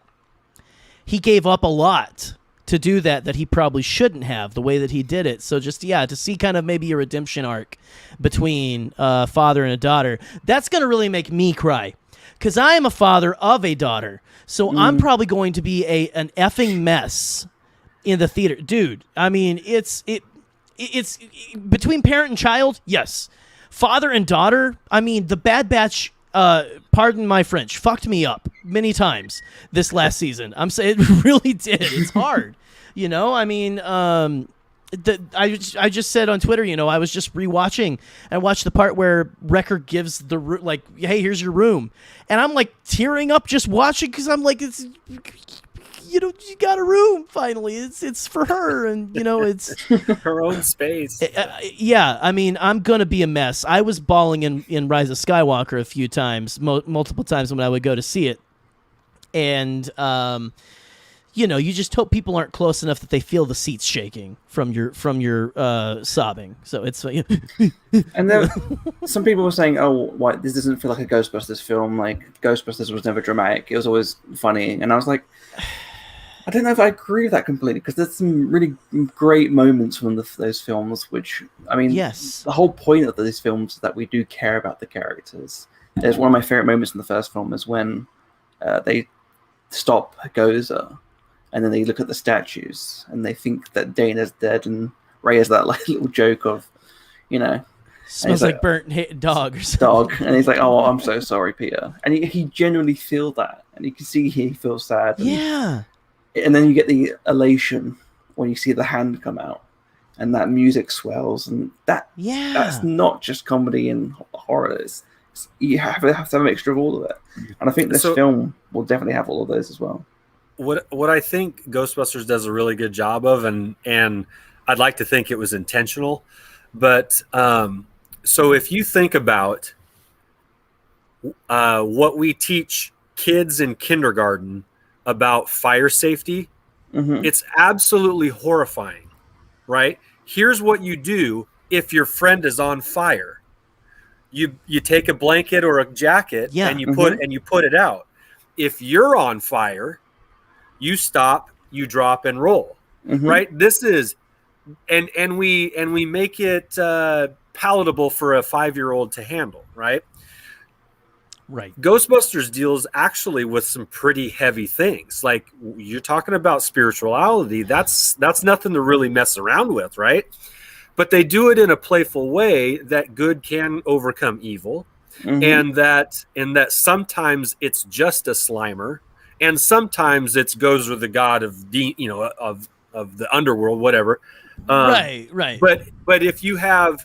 he gave up a lot to do that he probably shouldn't have, the way that he did it. So just, to see kind of maybe a redemption arc between a father and a daughter, that's going to really make me cry, because I am a father of a daughter. So I'm probably going to be an effing mess in the theater. Dude, I mean, it's between parent and child, yes. Father and daughter, I mean, the Bad Batch, pardon my French, fucked me up many times this last season. I'm saying it really did. It's hard, I mean, I just said on Twitter, I was just rewatching. I watched the part where Wrecker gives like, hey, here's your room, and I'm like tearing up just watching, because I'm like, it's, you got a room finally. It's for her, and it's her own space. Yeah, I mean, I'm gonna be a mess. I was bawling in Rise of Skywalker a few times, multiple times when I would go to see it, and you just hope people aren't close enough that they feel the seats shaking from your sobbing. So it's and then some people were saying, "Oh, why this doesn't feel like a Ghostbusters film? Like, Ghostbusters was never dramatic; it was always funny." And I was like, I don't know if I agree with that completely, because there's some really great moments from those films, which, I mean, yes, the whole point of these films is that we do care about the characters. There's one of my favorite moments in the first film is when they stop Gozer, and then they look at the statues, and they think that Dana's dead, and Ray has that like little joke of, smells like burnt dog or something. Dog, and he's like, "Oh, I'm so sorry, Peter," and he genuinely feels that, and you can see he feels sad. And then you get the elation when you see the hand come out, and that music swells, and that's not just comedy and horror. You have to have a mixture of all of it, and I think this film will definitely have all of those as well. what I think Ghostbusters does a really good job of, and I'd like to think it was intentional, but so if you think about what we teach kids in kindergarten about fire safety, it's absolutely horrifying, right? Here's what you do if your friend is on fire. You take a blanket or a jacket and you put it out. If you're on fire, you stop, you drop and roll. Right? This is and we make it palatable for a 5-year-old to handle, right? Right. Ghostbusters deals actually with some pretty heavy things. Like you're talking about spirituality. That's nothing to really mess around with, right? But they do it in a playful way that good can overcome evil, and that sometimes it's just a Slimer, and sometimes it goes with the god of the underworld, whatever. Right. But if you have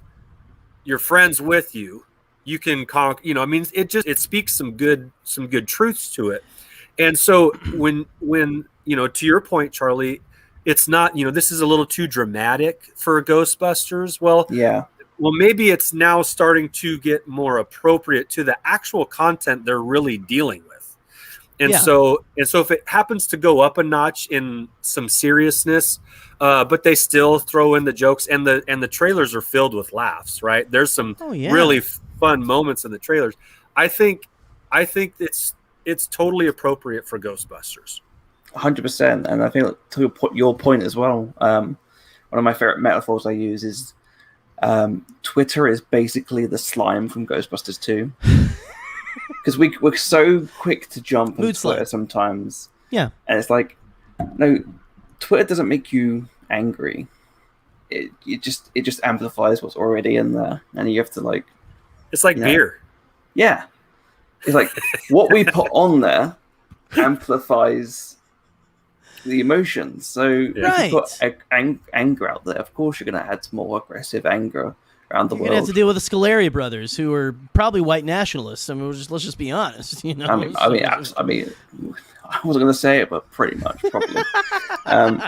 your friends with you, you can conquer. It speaks some good truths to it. And so when to your point, Charlie, it's not, this is a little too dramatic for Ghostbusters. Well, maybe it's now starting to get more appropriate to the actual content they're really dealing with. And so if it happens to go up a notch in some seriousness, but they still throw in the jokes, and the trailers are filled with laughs, right? There's some really fun moments in the trailers. I think it's totally appropriate for Ghostbusters. 100%, and I think to your point as well, one of my favorite metaphors I use is Twitter is basically the slime from Ghostbusters 2, because we're so quick to jump on Twitter sometimes, and it's like, no, Twitter doesn't make you angry. It just amplifies what's already in there, and you have to it's like beer. Yeah, it's like what we put on there amplifies the emotions. So if you put anger out there, of course you're going to add more aggressive anger around the world. You're going to have to deal with the Scoleri brothers, who are probably white nationalists. I mean, let's just be honest. I mean, I wasn't going to say it, but pretty much, probably. And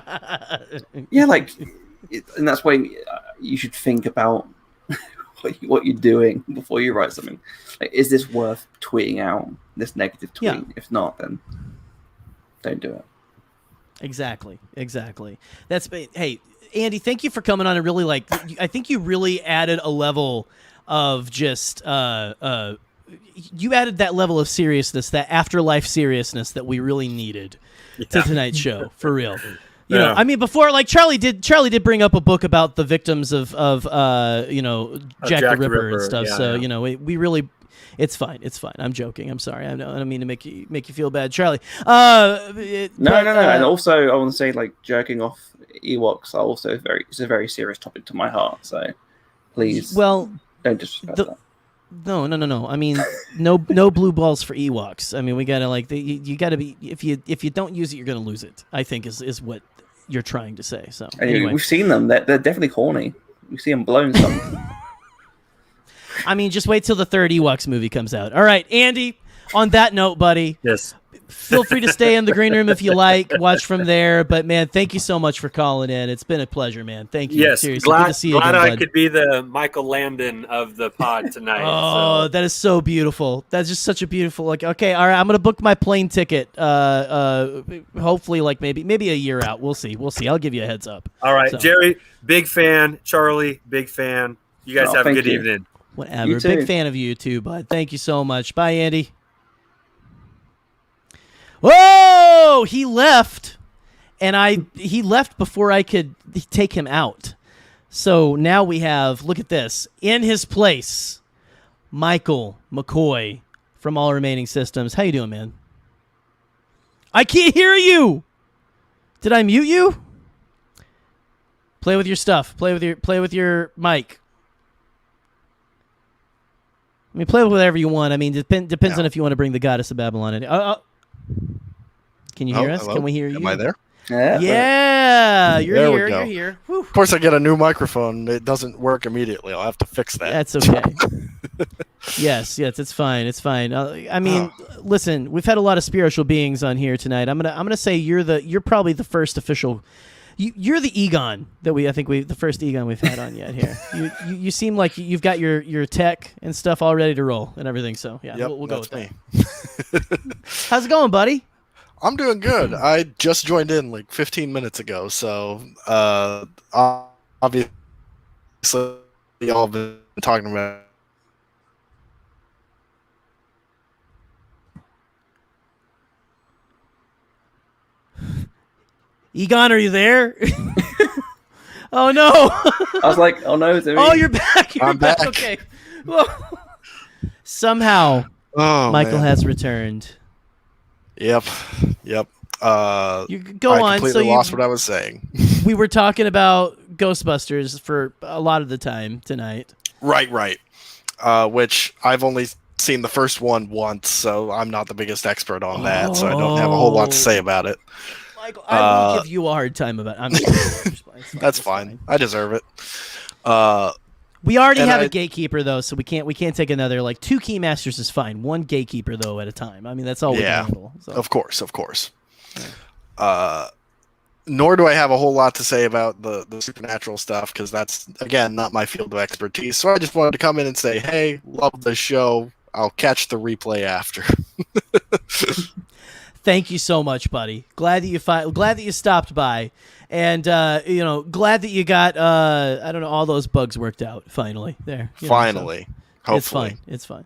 that's why you should think about what you're doing before you write something. Like, is this worth tweeting out, this negative tweet? Yeah. If not, then don't do it. Exactly. Hey, Andy, thank you for coming on and really I think you really added a level of just you added that level of seriousness, that afterlife seriousness that we really needed to tonight's show, for real. You know, I mean, before, Charlie did bring up a book about the victims of Jack the Ripper and stuff. We really, it's fine. I'm joking. I'm sorry. I don't mean to make you feel bad, Charlie. No. And also, I want to say, jerking off Ewoks are also it's a very serious topic to my heart. So please, don't disrespect that. No. I mean, no blue balls for Ewoks. I mean, we gotta you gotta be, if you don't use it, you're gonna lose it, I think is what you're trying to say. So anyway. We've seen them. They're definitely horny. We see them blowing something. I mean, just wait till the third Ewoks movie comes out. All right, Andy, on that note, buddy. Yes. Feel free to stay in the green room if you like. Watch from there. But, man, thank you so much for calling in. It's been a pleasure, man. Thank you. Yes. Seriously. Glad Good to see you again, I could be the Michael Landon of the pod tonight. That is so beautiful. That's just such a beautiful, okay, all right, I'm going to book my plane ticket. Hopefully, maybe a year out. We'll see. I'll give you a heads up. All right, Jerry, big fan. Charlie, big fan. You guys have a good evening. Whatever. Big fan of you too, bud. Thank you so much. Bye, Andy. Whoa! He left, and he left before I could take him out. So now we have, look at this, in his place, Michael McCoy from All Remaining Systems. How you doing, man? I can't hear you. Did I mute you? Play with your stuff. Play with your mic. I mean, play with whatever you want. I mean, depends on if you want to bring the goddess of Babylon in. Can you hear us? Hello? Can we hear you? Am I there? Yeah, you're There we here. go. You're here. Whew. Of course, I get a new microphone. It doesn't work immediately. I'll have to fix that. That's okay. yes, it's fine. It's fine. I mean, listen, we've had a lot of spiritual beings on here tonight. I'm gonna say you're probably the first official. You're the Egon that the first Egon we've had on yet here. You seem like you've got your tech and stuff all ready to roll and everything. So yeah, Yep, we'll go with that's that. me. How's it going, buddy? I'm doing good. I just joined in like 15 minutes ago, so obviously y'all have been talking about. Egon, are you there? Oh no! I was like, oh no, is it me? Oh, you're back. You're I'm back. Okay. Whoa. Somehow, Michael Man. has returned. Yep. You go I on. completely lost what I was saying. We were talking about Ghostbusters for a lot of the time tonight. Right. Which I've only seen the first one once, so I'm not the biggest expert on that, so I don't have a whole lot to say about it. Michael, I will give you a hard time about it. That's fine. I deserve it. We already And have I- a gatekeeper though, so we can't take another. Like 2 Keymasters is fine. 1 gatekeeper though at a time. I mean, that's all we can handle. So. Of course. Nor do I have a whole lot to say about the supernatural stuff, because that's, again, not my field of expertise. So I just wanted to come in and say, hey, love the show. I'll catch the replay after. Thank you so much, buddy. Glad that you stopped by, and glad that you got I don't know, all those bugs worked out finally. There, Finally, so hopefully, it's fine.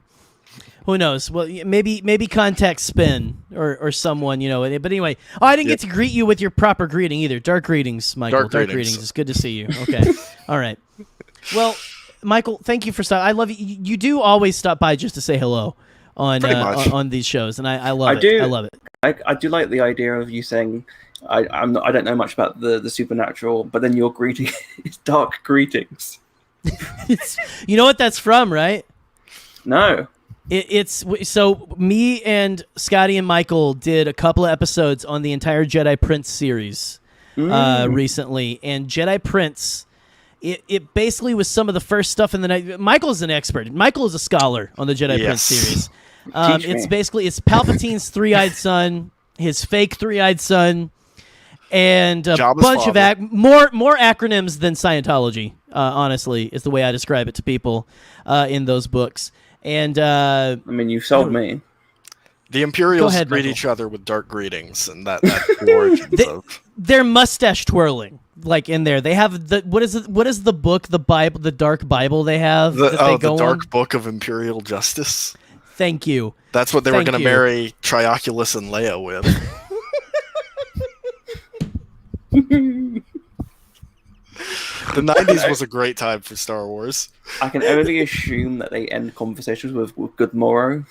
Who knows? Well, maybe contact Spin or someone, But anyway, I didn't get to greet you with your proper greeting either. Dark greetings, Michael. Dark greetings. It's good to see you. Okay, all right. Well, Michael, thank you for stopping. I love you. You do always stop by just to say hello on these shows, and I love it. I love it. I do like the idea of you saying, I don't know much about the supernatural, but then your greeting is dark greetings. You know what that's from, right? No. It's so me and Scotty and Michael did a couple of episodes on the entire Jedi Prince series recently, and Jedi Prince. It basically was some of the first stuff in the night. Michael's an expert. Michael is a scholar on the Jedi Prince series. It's Palpatine's 3-eyed son, his fake 3-eyed son, and a Jabba's bunch father. of more acronyms than Scientology. Honestly, is the way I describe it to people in those books. And I mean, you sold me. The Imperials Go ahead, greet Michael. each other with dark greetings, and that's the origins of. They're mustache twirling, like in there. They have what is the book, the Bible, the Dark Bible they have? The that they go Dark on? Book of Imperial Justice. Thank you. That's what they were Thank going to you. marry Trioculus and Leia with. The 90s was a great time for Star Wars. I can only assume that they end conversations with good morrow.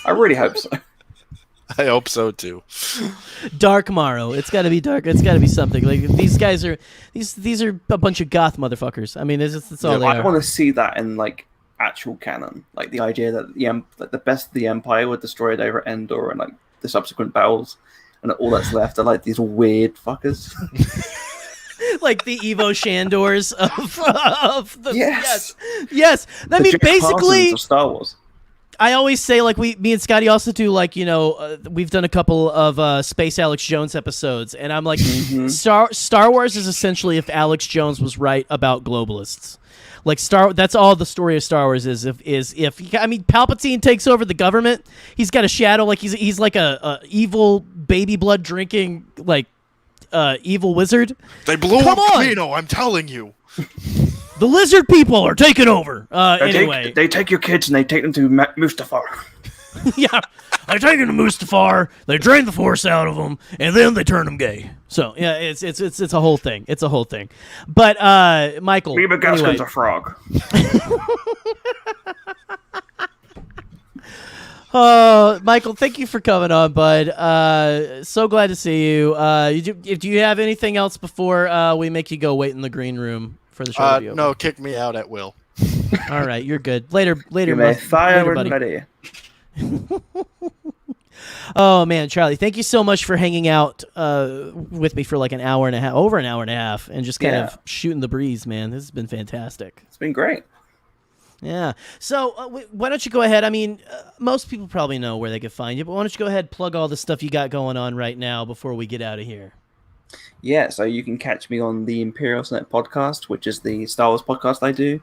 I really hope so. I hope so too. Dark Morrow. It's got to be dark. It's got to be something. Like these guys are these are a bunch of goth motherfuckers. I mean, that's all they I are. want to see that in like actual canon, like the idea that the best of the Empire were destroyed over Endor and like the subsequent battles, and all that's left are like these weird fuckers. Like the Evo Shandors of the Yes. yes. I The mean, Jack basically, Parsons of Star Wars. I always say, like, me and Scotty also do, like, we've done a couple of Space Alex Jones episodes, and I'm like, Star Wars is essentially if Alex Jones was right about globalists. Like, that's all the story of Star Wars is. If Palpatine takes over the government, he's got a shadow, like he's like a evil baby blood drinking, like, evil wizard. They blew Come up on! Kamino, I'm telling you. The lizard people are taking over. Anyway. They take your kids and they take them to Mustafar. Yeah, they take them to Mustafar, they drain the Force out of them, and then they turn them gay. So yeah, it's a whole thing. It's a whole thing. But Michael, Reba Gaskin's anyway. a frog. Michael, thank you for coming on, bud. So glad to see you. Do you have anything else before we make you go wait in the green room for the show to be over? No, kick me out at will. All right, you're good. Later, You may fire later, when buddy. ready. Oh man, Charlie, thank you so much for hanging out with me for like an hour and a half, over an hour and a half, and just kind of shooting the breeze, man. This has been fantastic. It's been great. Yeah. So why don't you go ahead? I mean, most people probably know where they can find you, but why don't you go ahead and plug all the stuff you got going on right now before we get out of here? Yeah, so you can catch me on the Imperial podcast, which is the Star Wars podcast I do.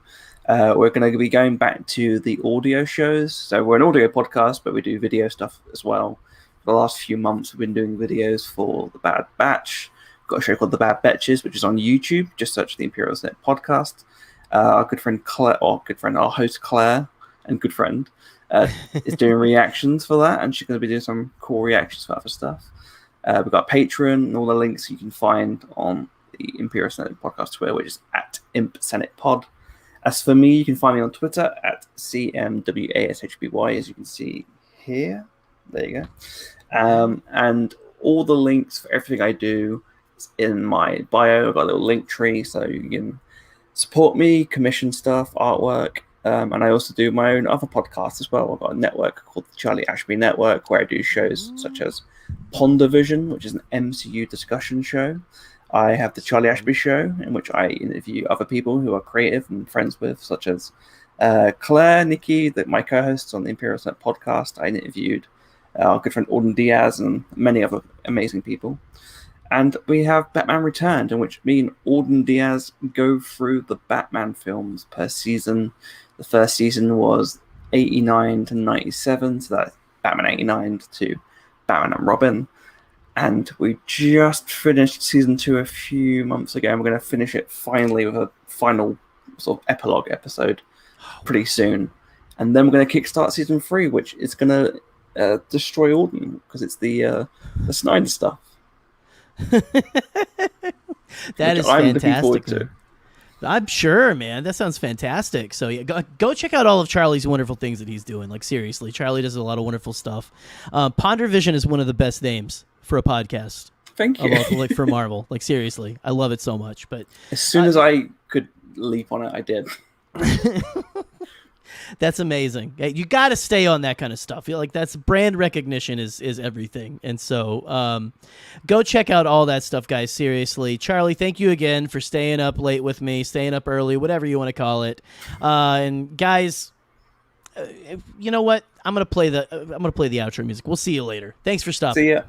We're going to be going back to the audio shows. So we're an audio podcast, but we do video stuff as well. For the last few months, we've been doing videos for The Bad Batch. We've got a show called The Bad Batches, which is on YouTube. Just search the Imperial podcast. Our good friend Claire, our host Claire, and good friend, is doing reactions for that, and she's going to be doing some cool reactions for other stuff. We've got Patreon and all the links you can find on the Imperial Senate podcast Twitter, which is at Imp Senate Pod. As for me, you can find me on Twitter at CMWASHBY, as you can see here. There you go. And all the links for everything I do is in my bio. I've got a little link tree, so you can support me, commission stuff, artwork. And I also do my own other podcasts as well. I've got a network called the Charlie Ashby Network, where I do shows such as Ponder Vision, which is an MCU discussion show. I have the Charlie Ashby Show, in which I interview other people who are creative and friends with, such as Claire, Nikki, my co-hosts on the Imperial Senate podcast. I interviewed our good friend Auden Diaz and many other amazing people. And we have Batman Returned, in which me and Auden Diaz go through the Batman films per season. The first season was 89 to 97, so that's Batman 89 to Batman and Robin. And we just finished season 2 a few months ago, and we're going to finish it finally with a final sort of epilogue episode pretty soon. And then we're going to kickstart season 3, which is going to destroy Auden, because it's the Snyder stuff. That is I'm fantastic. looking forward to. I'm sure, man. That sounds fantastic. So yeah, go check out all of Charlie's wonderful things that he's doing. Like seriously, Charlie does a lot of wonderful stuff. Ponder Vision is one of the best names for a podcast. Thank you. Like for Marvel. Like seriously, I love it so much. But as soon as I could leap on it, I did. That's amazing. You got to stay on that kind of stuff. Like that's brand recognition is everything. And so go check out all that stuff, guys. Seriously. Charlie, thank you again for staying up late with me, staying up early, whatever you want to call it. And guys, you know what? I'm going to play the outro music. We'll see you later. Thanks for stopping. See ya.